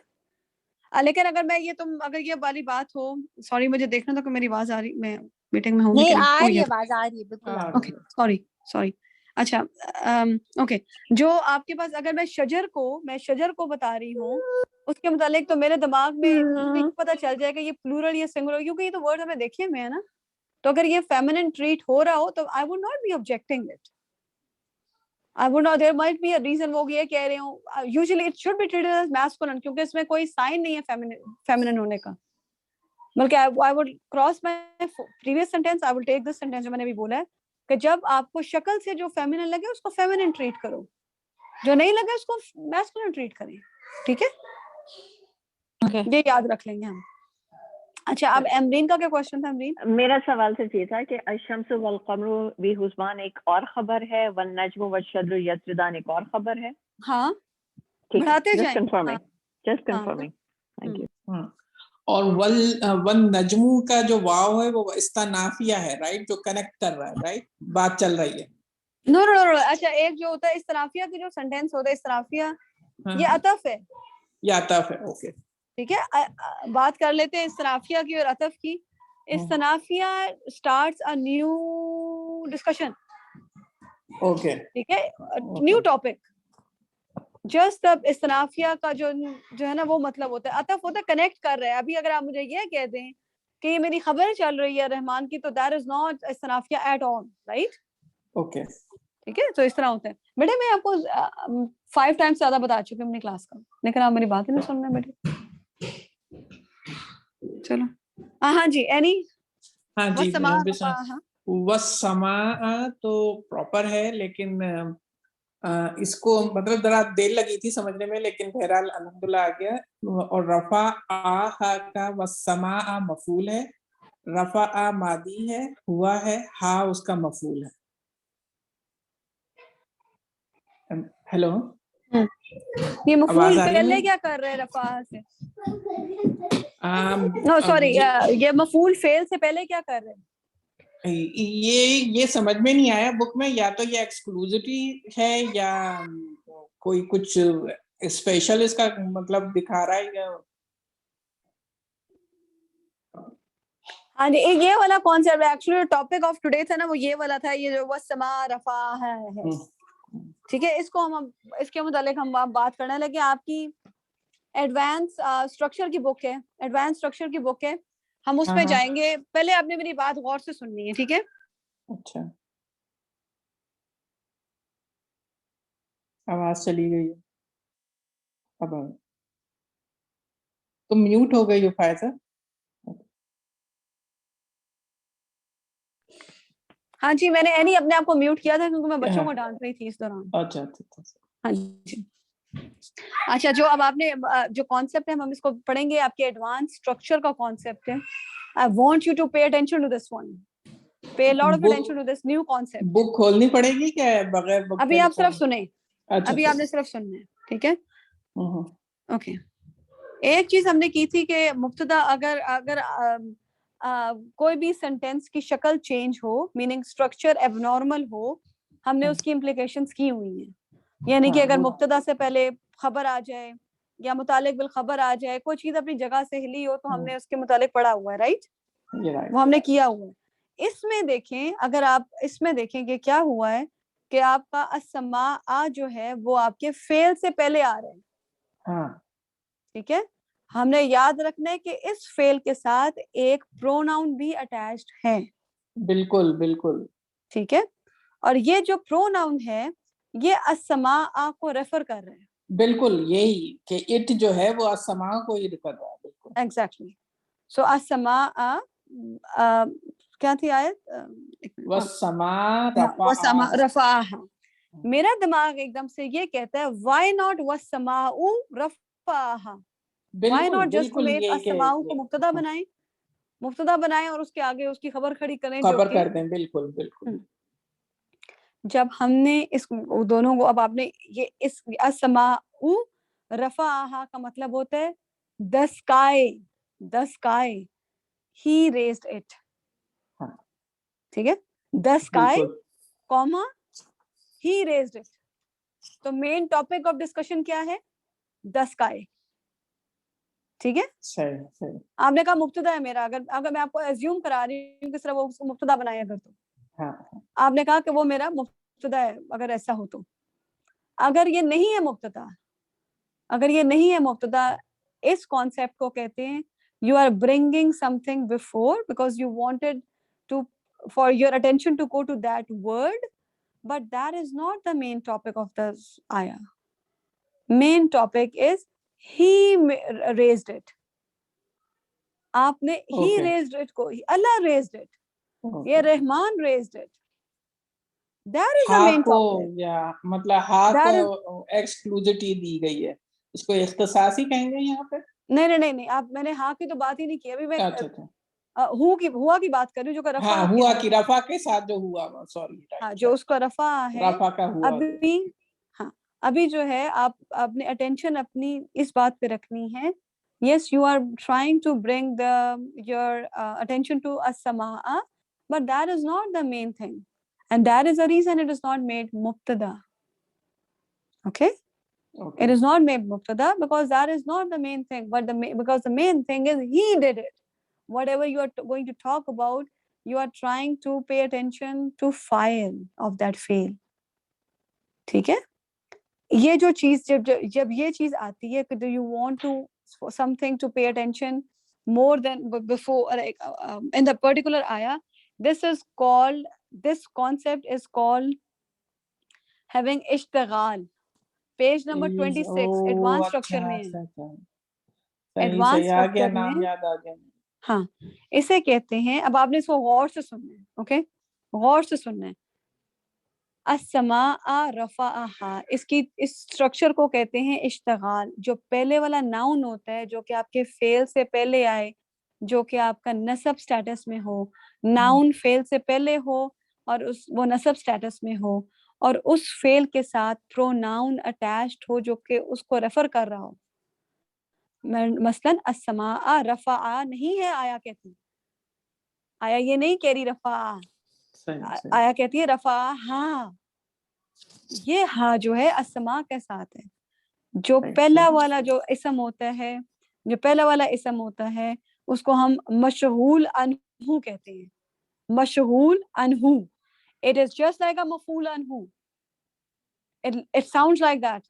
لیکن اگر میں اگر یہ والی بات ہو, سوری مجھے دیکھنا تھا کہ میری آواز آ رہی, میں میٹنگ میں ہوں نہیں آ رہی ہے, آواز آ رہی ہے بالکل. Okay, sorry. اچھا, اوکے, جو آپ کے پاس اگر میں شجر کو بتا رہی ہوں اس کے متعلق, تو میرے دماغ میں پتا چل جائے گا یہ پلورل یا سنگولر, کیونکہ یہ تو ورڈ ہمیں دیکھے میں ہے نا. تو اگر یہ فیمینن ٹریٹ ہو رہا ہو تو I would not be objecting it. I would not, there might be a reason. وہ یہ کہہ رہے ہوں usually it should be treated as masculine کیونکہ اس میں کوئی سائن نہیں ہے feminine ہونے کا. بلکہ I would cross my previous sentence, I will take this sentence جو میں نے بھی بولا ہے کہ جب آپ کو شکل سے جو feminine لگے اس کو feminine ٹریٹ کرو, جو نہیں لگے اس کو masculine ٹریٹ کریں. ٹھیک ہے, یہ یاد رکھ لیں گے ہم. اچھا, اب امرین کا کیا کوشچن تھا؟ امرین, میرا سوال صرف یہ تھا کہ الشمس والقمر بحسبان ایک اور خبر ہے, والنجم والشجر یسجدان ایک اور خبر ہے. ہاں بڑھاتے جائیں. Just confirming. Thank you. اور والنجم کا جو واو ہے وہ استنافیہ ہے, رائٹ, جو کنیکٹ کر رہا ہے, رائٹ, بات چل رہی ہے. نو. اچھا, ایک جو ہوتا ہے استنافیہ کی جو سینٹینس ہوتا ہے استنافیہ, یہ عطف ہے. یہ عطف ہے. اوکے, ٹھیک ہے, بات کر لیتے ہیں استنافیہ کی اور عطف کی. استنافیہ starts a new discussion. Okay, ٹھیک ہے, نیو ٹاپک. جسٹ اب استنافیہ کا جو ہے نا وہ مطلب ہوتا ہے, عطف ہوتا ہے کنیکٹ کر رہا ہے. ابھی اگر آپ مجھے یہ کہہ دیں کہ یہ میری خبر چل رہی ہے رحمان کی, تو that is not استنافیہ at all, right? Okay, ٹھیک ہے, تو اس طرح ہوتا ہے. بیٹے میں آپ کو 5 times زیادہ بتا چکی ہوں اپنی کلاس کا, لیکن آپ میری بات ہی نہیں سن رہے بیٹے. چلو, ہاں جی, اینی. ہاں جی, والسماء تو پراپر ہے, لیکن اس کو مطلب ذرا دیر لگی تھی سمجھنے میں, لیکن بہرحال الحمدللہ آ گیا. اور رفع کا والسماء مفعول ہے, رفع ماضی ہے, ہوا ہے, ہا اس کا مفعول ہے. ہیلو, یہ مفعول پہلے کیا کر رہے ہیں رفع سے؟ نو سوری, یہ مفعول فعل سے پہلے کیا کر رہے ہیں؟ یہ سمجھ میں نہیں آیا بک میں, یا تو یہ ایکسکلوزیوٹی ہے یا کوئی کچھ اسپیشل اس کا مطلب دکھا رہا ہے یا. ہاں جی, یہ والا concept actually topic of today تھا نا, وہ یہ والا تھا, یہ جو والسماء رفع ہے. ٹھیک ہے, اس کو ہم اس کے متعلق ہم بات کرنا ہے. لیکن آپ کی ایڈوانس اسٹرکچر کی بک ہے, ایڈوانس اسٹرکچر کی بک ہے, ہم اس پہ جائیں گے. پہلے آپ نے میری بات غور سے سننی ہے, ٹھیک ہے؟ اچھا, آواز چلی گئی ہے, اب تم میوٹ ہو گئی ہو فائزہ. ہاں جی، میں نے اینی اپنے آپ کو میوٹ کیا تھا کیونکہ میں بچوں کو ڈانٹ رہی تھی اس دوران. اچھا ہاں جی. اچھا، جو اب آپ نے جو کانسیپٹ ہے ہم اس کو پڑھیں گے، آپ کے ایڈوانس اسٹرکچر کا کانسیپٹ ہے. I want you to pay attention to this one. Pay a lot of attention to this new concept. بک کھولنی پڑے گی کیا بغیر بک ابھی آپ صرف سنیں. اچھا ابھی آپ نے صرف سننا ہے. ٹھیک ہے. ہوں اوکے. ایک چیز ہم نے کی تھی کہ مبتدا اگر کوئی بھی سینٹینس کی شکل چینج ہو، میننگ اسٹرکچر ایب نارمل ہو، ہم نے اس کی امپلیکیشنز کی ہوئی ہیں. یعنی کہ اگر مبتدا سے پہلے خبر آ جائے یا متعلق بالخبر آ جائے، کوئی چیز اپنی جگہ سے ہلی ہو تو ہم نے اس کے متعلق پڑھا ہوا ہے. رائٹ، وہ ہم نے کیا ہوا ہے. اس میں دیکھیں، اگر آپ اس میں دیکھیں کہ کیا ہوا ہے کہ آپ کا السماء جو ہے وہ آپ کے فعل سے پہلے آ رہے ہیں. ٹھیک ہے. ہم نے یاد رکھنا ہے کہ اس فعل کے ساتھ ایک پروناؤن بھی اٹیچڈ ہے. بالکل بالکل ٹھیک ہے. اور یہ جو پروناؤن ہے یہ السماء کو ریفر کر رہے ہیں. بالکل یہی کہ اٹ جو ہے وہ السماء کو ہی کر رہا ہے. بالکل ایگزیکٹلی. سو السماء کیا تھی آیت؟ والسماء والسماء رفعہا. رفعہا. میرا دماغ ایک دم سے یہ کہتا ہے وائی ناٹ والسماء رفعہا. وائی بالکل ناٹ جسٹ بالکل میک یہ کہ السماء کو مبتدا بنائیں اور اس کے آگے اس کی خبر کھڑی کریں جو خبر کہ کر دیں. بالکل بالکل. جب ہم نے اس دونوں کو، اب آپ نے یہ اس السماء رفعہا کا مطلب ہوتا ہے the sky he raised it. ٹھیک ہے. the sky comma he raised it. تو مین ٹاپک آف ڈسکشن کیا ہے؟ the sky. ٹھیک ہے. صحیح صحیح. آپ نے کہا مبتدا ہے میرا، اگر میں آپ کو ایزیوم کرا رہی ہوں کس طرح وہ اس کو مبتدا بنائے، اگر تو آپ نے کہا کہ وہ میرا مبتدا ہے اگر ایسا ہو تو. اگر یہ نہیں ہے مبتدا، اگر یہ نہیں ہے مبتدا، اس کانسیپٹ کو کہتے ہیں you are bringing something before because you wanted to for your attention to go to that word, but that is not the main topic of the ayah. Main topic is he raised it. آپ نے he raised it کو Allah raised it. یہ رحمان raised it. That is the main topic. یا مطلب ہاں کو ایکسکلوزیٹی دی گئی ہے، اس کو اختصاصی کہیں گے یہاں پہ. نہیں آپ، میں نے ہاں کی تو بات ہی نہیں کی ابھی. میں ہوا کی بات کر رہی ہوں جو کہ رفع ہوا کی رفع کے ساتھ جو ہوا. سوری. ہاں، جو اس کو رفع ہے. رفع کا ہوا. ابھی جو ہے آپ اپنی اٹینشن اپنی اس بات پہ رکھنی ہے. Yes, you are trying to bring your attention to as-samaa, but that is not the main thing, and that is the reason it is not made mubtada. Okay? It is not made mubtada because that is not the main thing, but because the main thing is he did it. Whatever you are going to talk about, you are trying to pay attention to fa'il of that fi'l. ٹھیک ہے. یہ جو چیز جب یہ چیز آتی ہے کہ do you want to something to pay attention more than before, like in the particular ayah, this concept is called having ishtighal. Page number 26 advanced structure میں advanced structure میں. ہاں، اسے کہتے ہیں. اب آپ نے اس کو غور سے سننا ہے. اوکے، غور سے سننا ہے. السماء رفعہا، اس اسٹرکچر کو کہتے ہیں اشتغال. جو پہلے والا ناؤن ہوتا ہے جو کہ آپ کے فعل سے پہلے آئے، جو کہ آپ کا نصب سٹیٹس میں ہو، ناؤن فعل سے پہلے ہو اور وہ نصب سٹیٹس میں ہو، اور اس فعل کے ساتھ پروناؤن اٹیچڈ ہو جو کہ اس کو ریفر کر رہا ہو. مثلاً السماء رفعہ نہیں ہے آیا کہتی، آیا یہ نہیں کہہ رہی رفعہ، آیا کہتی ہے رفعہ. ہاں، یہ ہاں جو ہے السماء کے ساتھ ہے. جو پہلا والا جو اسم ہوتا ہے، جو پہلا والا اسم ہوتا ہے اس کو ہم مشغول عنہ کہتے ہیں. مشغول عنہ. It is just like a مفعول عنہ. It sounds like that.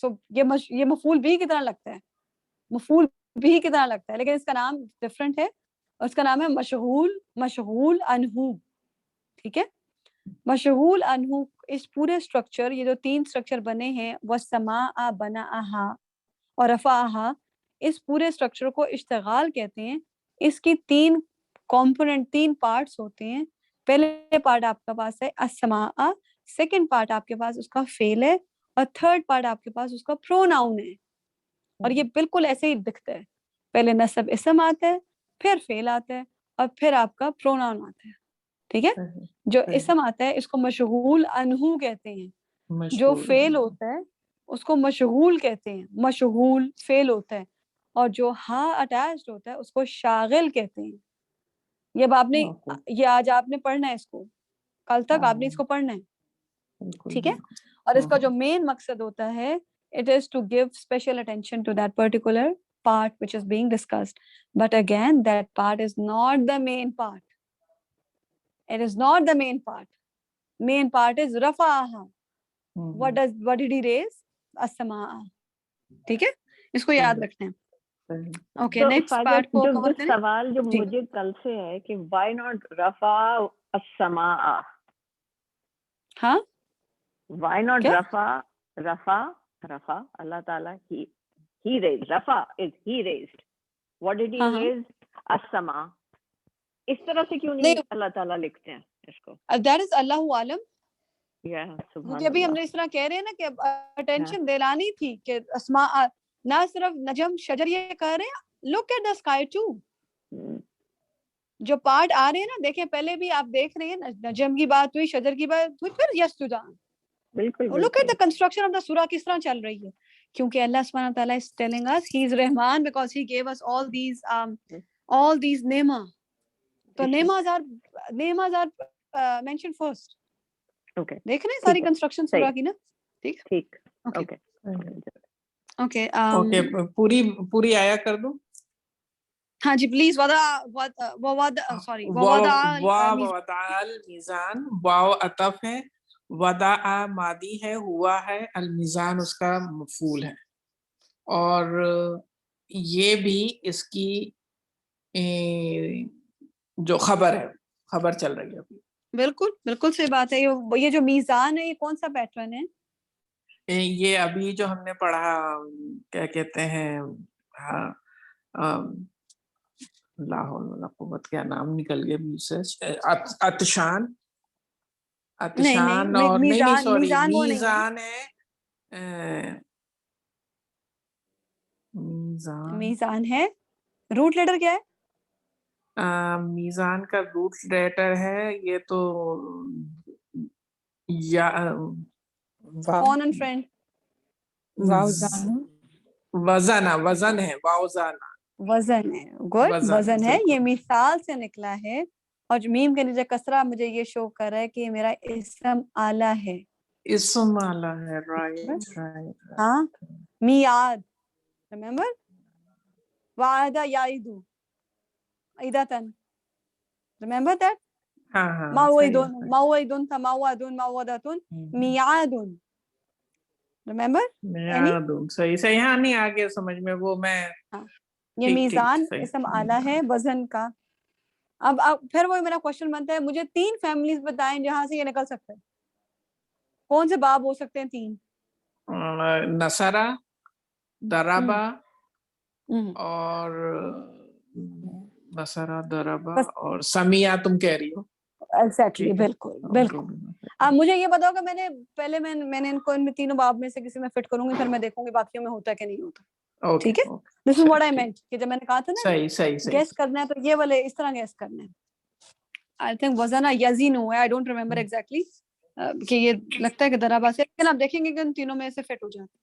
So یہ مفعول بھی کی طرح لگتا ہے، مفعول بھی کی طرح لگتا ہے، لیکن اس کا نام ڈفرینٹ ہے. اس کا نام ہے مشغول عنہ. ٹھیک ہے. مشغول عنہ. اس پورے سٹرکچر، یہ جو 3 سٹرکچر بنے ہیں، والسماء بناہا اور رفعہا، اس پورے سٹرکچر کو اشتغال کہتے ہیں. اس کی 3 کمپوننٹ، 3 پارٹس ہوتے ہیں پہلے پارٹ آپ کے پاس ہے السماء, سیکنڈ پارٹ آپ کے پاس اس کا فعل ہے, اور تھرڈ پارٹ آپ کے پاس اس کا پروناؤن ہے. اور یہ بالکل ایسے ہی دکھتا ہے, پہلے نصب اسم آتا ہے, پھر فعل آتا ہے, اور پھر آپ کا پروناؤن آتا ہے. ٹھیک ہے, جو اسم آتا ہے اس کو مشغول عنہ کہتے ہیں, جو فعل ہوتا ہے اس کو مشغول کہتے ہیں, مشغول فعل ہوتا ہے, اور جو ہاں اٹیچڈ ہوتا ہے اس کو شاغل کہتے ہیں. یہ اب آپ نے, یہ آج آپ نے پڑھنا ہے اس کو, کل تک آپ نے اس کو پڑھنا ہے. ٹھیک ہے, اور اس کا جو مین مقصد ہوتا ہے, it is to give special attention to that particular part which is being discussed. But again, that part is not the main part. It is not the main part. Main part is rafa'aha. What did he raise? As-samaa. ٹھیک ہے, اس کو یاد رکھنا ہے. Okay, next part کو کور کریں. سوال جو مجھے کل سے ہے کہ why not رفع السماء, ہاں, why not رفع اللہ تعالیٰ he raised, رفع is he raised, what did he raise? السماء. اس طرح سے کیوں نہیں اللہ تعالیٰ لکھتے ہیں اس کو؟ that is اللہ عالم. سبحان ابھی ہم اللہ. نے اس طرح کہہ رہے ہیں نا کہ اٹینشن دلانی تھی کہ اسماء نہ صرف نجم شجر یہ کہہ رہے ہیں, look at the sky too. جو پارٹ آ رہے ہیں نا, دیکھیں پہلے بھی آپ دیکھ رہے ہیں نجم کی بات ہوئی, شجر کی بات ہوئی, پھر یسجدان. بالکل look at the construction of the surah کس طرح چل رہی ہے, کیونکہ اللہ سبحانہ وتعالیٰ is telling us he is Rahman because he gave us all these نعمہ. تو نعمہs are mentioned first. دیکھ رہے ہیں ساری کنسٹرکشن سورہ کی نا. ٹھیک, اوکے اوکے, پوری آیا کر دوں. ہاں جی پلیز. وَوَضَعَ الْمِيزَانَ, واو عطف ہے, وضع ماضی ہے, ہوا ہے, المیزان اس کا مفعول ہے, اور یہ بھی اس کی جو خبر ہے, خبر چل رہی ہے ابھی. بالکل صحیح بات ہے. یہ جو میزان ہے یہ کون سا پیٹرن ہے؟ یہ ابھی جو ہم نے پڑھا, کیا کہتے ہیں, لا حول ولا قوت, کیا نام نکل گیا مجھ سے, اتشان اور نہیں سوری میزان ہے. میزان ہے, روٹ لیٹر کیا ہے؟ میزان کا روٹ لیٹر ہے یہ تو یا فون اینڈ فرینڈ. وزن ہے, وزن ہے. گڈ, وزن ہے. یہ مثال سے نکلا ہے, اور جو میم کے نیچے کسرہ مجھے یہ شو کر رہا ہے کہ میرا اسم آلہ ہے. اسم آلہ ہے, رائٹ. ہاں, میعاد, ریممبر, وعدہ یعیدو عیدتن, ریممبر دیٹ. موعدن تھا, موعدتن, میعادن, ریممبر. صحیح, ہاں نہیں آگے سمجھ میں, وہ میں یہ میزان اسم آلہ ہے وزن کا. اب پھر وہ میرا کوشچن بنتا ہے, مجھے 3 فیملیز بتائیں جہاں سے یہ نکل سکتا ہے. کون سے باب ہو سکتے ہیں 3؟ نصرہ, دربا, اور نصرہ, دربا اور سمیہ تم کہہ رہی ہو. ایگزیکٹلی, بالکل. اب مجھے یہ بتاؤ کہ میں نے پہلے میں نے ان کو ان تینوں باب میں سے کسی میں فٹ کروں گی, پھر میں دیکھوں گی باقیوں میں ہوتا ہے کہ نہیں ہوتا. ٹھیک ہے, دس از واٹ آئی مینٹ, کہ جب میں نے کہا تھا نا گیس کرنا ہے تو یہ والے اس طرح گیس کرنا ہے. آئی تھنک وزن یزینو ہے, آئی ڈونٹ ریممبر ایگزیکٹلی, کہ یہ لگتا ہے کہ درابا سے, لیکن آپ دیکھیں گے کہ ان تینوں میں سے فٹ ہو جاتے.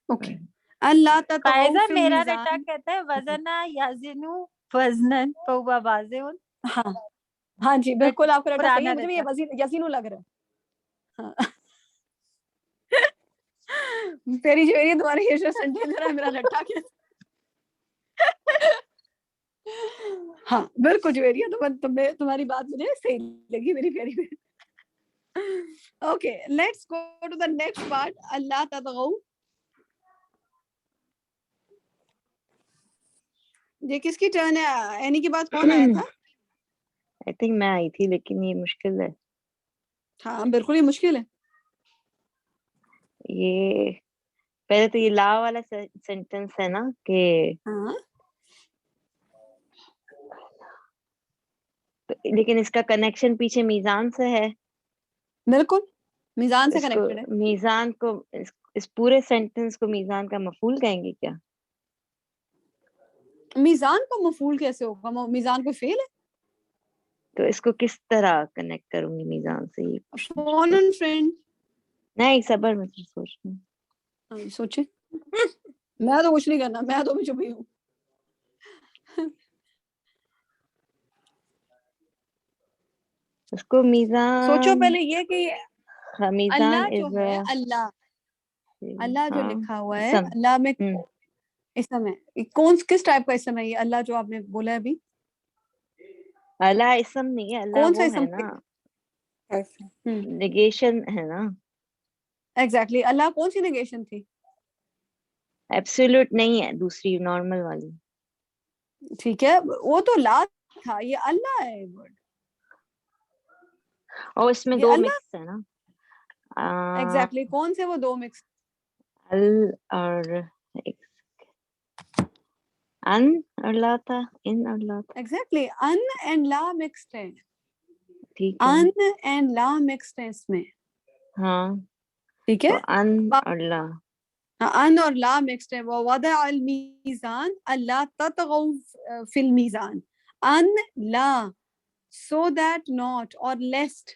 اوکے, اللہ فائزہ میرا رٹا کہتا ہے وزن یزینو وزنن فہو واضح. ہاں جی بالکل, آپ کا رٹا صحیح ہے. مجھے یہ یزینو لگ رہا ہے. پیری جو تمہاری یہ جو سینٹینس ہے میرا رٹا کیا. ہاں بالکل جویریہ, تمہاری بات مجھے صحیح لگی میری پیاری میں. Okay, let's go to the next part. اللہ تطغوا, یہ کس کی ٹرن ہے؟ اینی کی بات کون آیا تھا؟ I think میں آئی تھی, لیکن یہ مشکل ہے. ہاں بالکل, یہ مشکل ہے. یہ پہلے تو یہ لا والا سینٹینس ہے نا کہ لیکن اس کا کنیکشن پیچھے میزان سے ہے. بالکل میزان سے اس کو کنیکٹڈ ہے. میزان کو اس پورے سینٹینس کو میزان کا مفعول کہیں گے کیا؟ میزان کو مفعول کیسے ہوگا؟ میزان کوئی فعل ہے؟ تو اس کو کس طرح کنیکٹ کروں گی میزان سے؟ Phone and friend. نہیں صبر میں سوچ رہی ہوں. سوچے. میں تو کچھ نہیں کرنا, میں تو بھی چپ ہی ہوں. اس کو میزان سوچو پہلے یہ کہ میزان اللہ جو ہے, اللہ جو لکھا ہوا ہے, اللہ میں اسم ہے. کس ٹائپ کا اسم ہے یہ اللہ جو آپ نے بولا ہے ابھی؟ اللہ اسم نہیں ہے, اللہ کون سا وہ اسم ہے نا, نیگیشن ہے نا. ایگزیکٹلی. اللہ کون سی نیگیشن تھی؟ ایبسولوٹ نہیں ہے, دوسری نارمل والی. ٹھیک ہے, وہ تو لا تھا, یہ اللہ ہے ورڈ. اور اس میں دو مکس ہے نا. ایگزیکٹلی. کون سے وہ دو مکس؟ اور ان اور لا تھا, ان اور لا تھا. Exactly. In and law mixed ہے. ٹھیک ہے, ان اینڈ لا مکسڈ ہے اس میں. ہاں ٹھیک ہے, تو ان اور لا, ان اور لا مکسڈ ہے. ووضع المیزان اللہ تطغوا فی المیزان. ان لا, so that not اور lest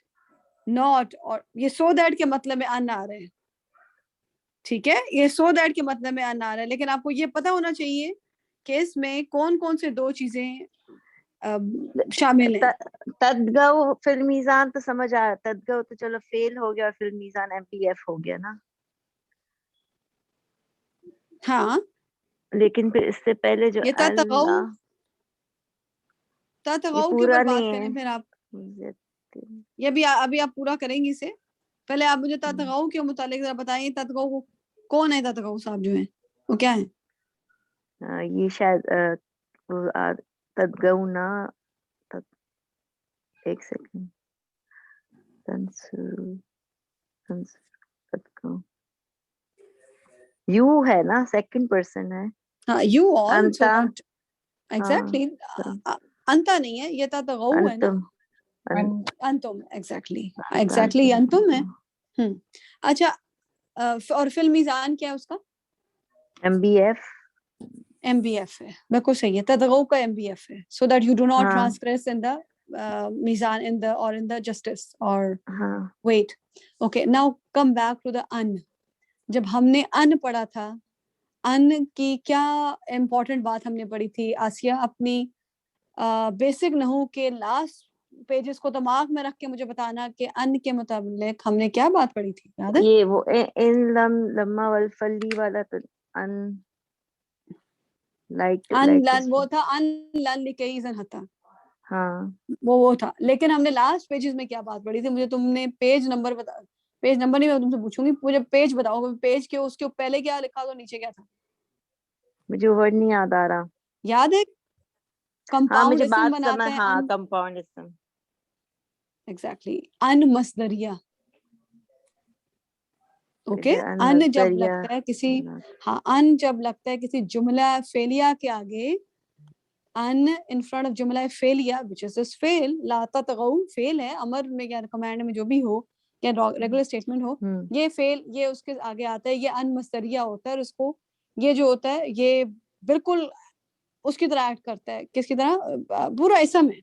not, اور یہ so that کے مطلب میں ان آ رہے ہیں. ٹھیک ہے, یہ so that کے مطلب میں ان آ رہا ہے. لیکن آپ کو یہ پتا ہونا چاہیے کہ اس میں کون کون سے دو چیزیں شامل ہیں. تدغو فی المیزان تو سمجھ آیا, تدغو تو چلو فیل ہو گیا, اور فی المیزان MPF ہو گیا نا. ہاں, لیکن پھر اس سے پہلے جو یہ اللہ, یہ تطغوا کے پورا اوپر بات نہیں کریں. ہے. پھر آپ یہ بھی ابھی آپ پورا کریں گی اسے. پہلے آپ مجھے تطغوا کے متعلق ذرا بتائیں. تطغوا کون ہے؟ تطغوا صاحب جو ہیں وہ کیا ہیں؟ یہ شاید تدغونا, ایک سیکنڈ, یو ہے نا, سیکنڈ پرسن ہے. ہاں, یو آل. انتا, ایگزیکٹلی. انتا نہیں ہے, یہ تطغوا ہے نا. انتم. ایگزیکٹلی ایگزیکٹلی انتم ہے. اچھا, اور فی المیزان کیا ہے اس کا؟ MBF. MBF ہے. بالکل صحیح ہے, تطغوا کا MBF ہے. so that you do not ہاں transgress in the mizan in the or in the justice or ہاں. wait. okay, now come back to the an. جب ہم نے ان پڑھا تھا, ان کی کیا امپورٹنٹ بات ہم نے پڑھی تھی آسیہ؟ اپنی بیسک نحو کے لاسٹ پیجز کو دماغ میں رکھ کے مجھے بتانا کہ ان کے متعلق ہم نے کیا بات پڑھی تھی, یاد ہے؟ یہ وہ ان لما والفلی والا, تو ان لائک ان لن, وہ تھا ان لن لکئی زن ہتا. ہاں وہ تھا. لیکن ہم نے لاسٹ پیجز میں کیا بات پڑھی تھی؟ مجھے تم نے پیج نمبر بتا, پیج نمبر نہیں, میں تم سے پوچھوں گی, مجھے پیج بتاؤ. پیج کے اس کے پہلے کیا لکھا تو نیچے کیا تھا؟ مجھے ورڈ نہیں یاد آ رہا. یاد ہے؟ ہاں کمپاؤنڈ مجھے اسم بات بناتے سمجھ, ہیں. ہاں کمپاؤنڈ اسم. ایگزیکٹلی. ان مصدریہ. اوکے, ان جب لگتا ہے کسی, ہاں, ان جب لگتا ہے کسی جملہ فعلیہ کے آگے, ان ان فرنٹ آف جملہ فعلیہ which is this فعل. لا تطغوا فعل ہے, امر میں یا کمانڈ میں جو بھی ہو, یا ریگولر اسٹیٹمنٹ ہو, یہ فعل یہ اس کے آگے آتا ہے, یہ ان مصدریہ ہوتا ہے. اور اس کو یہ جو ہوتا ہے یہ بالکل اس کی طرح ایکٹ کرتا ہے. کس کی طرح؟ پورا اسم ہے,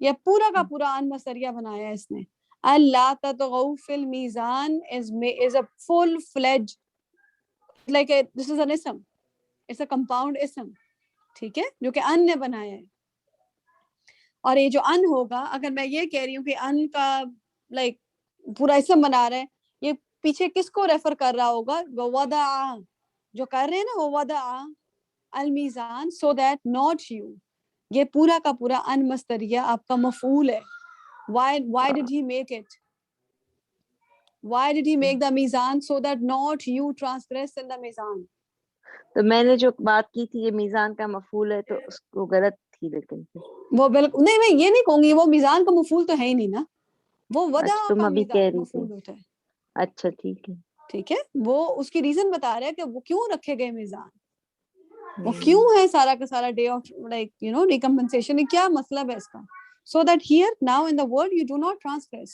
یہ پورا کا پورا ان مصدریہ بنایا ہے اس نے. اللہ تطغوا فی المیزان is a full fledged like a, this is an ism, it's a compound ism. ٹھیک ہے, جو کہ ان نے بنایا ہے. اور یہ جو ان ہوگا, اگر میں یہ کہہ رہی ہوں کہ ان کا لائک پورا اسم بنا رہا ہے, یہ پیچھے کس کو ریفر کر رہا ہوگا؟ ووضع, جو کر رہے ہیں نا, ووضع المیزان so that not you. یہ پورا کا پورا ان مصدریہ آپ کا مفعول ہے. Why did he make it? Why did he make the mizan? So that not you transgress in the mizan. تو میں نے جو بات کی تھی یہ میزان کا مفعول ہے, تو اس کو غلط تھی. لیکن وہ بالکل نہیں, میں یہ نہیں کہوں گی, وہ میزان کا مفعول تو ہے ہی نہیں نا, وہ وضع تم کا ابھی کہہ میزان رہی مفعول تھی. ہوتا ہے. اچھا ٹھیک ہے. ٹھیک ہے, وہ اس کی ریزن بتا رہا ہے کہ وہ کیوں رکھے گئے میزان, وہ کیوں ہے سارا کا سارا day off like you know recompensation, کیا مطلب ہے اس کا. so that here now in the word you do not transgress.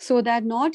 So that not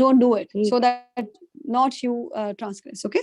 Don't do it so that not you transgress. Okay?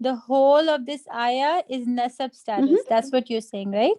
the whole of this ayah is nasab status. That's what you're saying, right?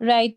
Right.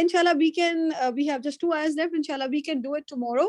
inshallah we can we have just 2 hours left. inshallah we can do it tomorrow.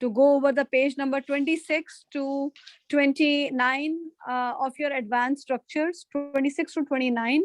to go over the page number 26 to 29 of your advanced structures. 26 to 29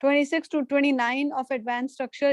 26 to 29 of advanced structure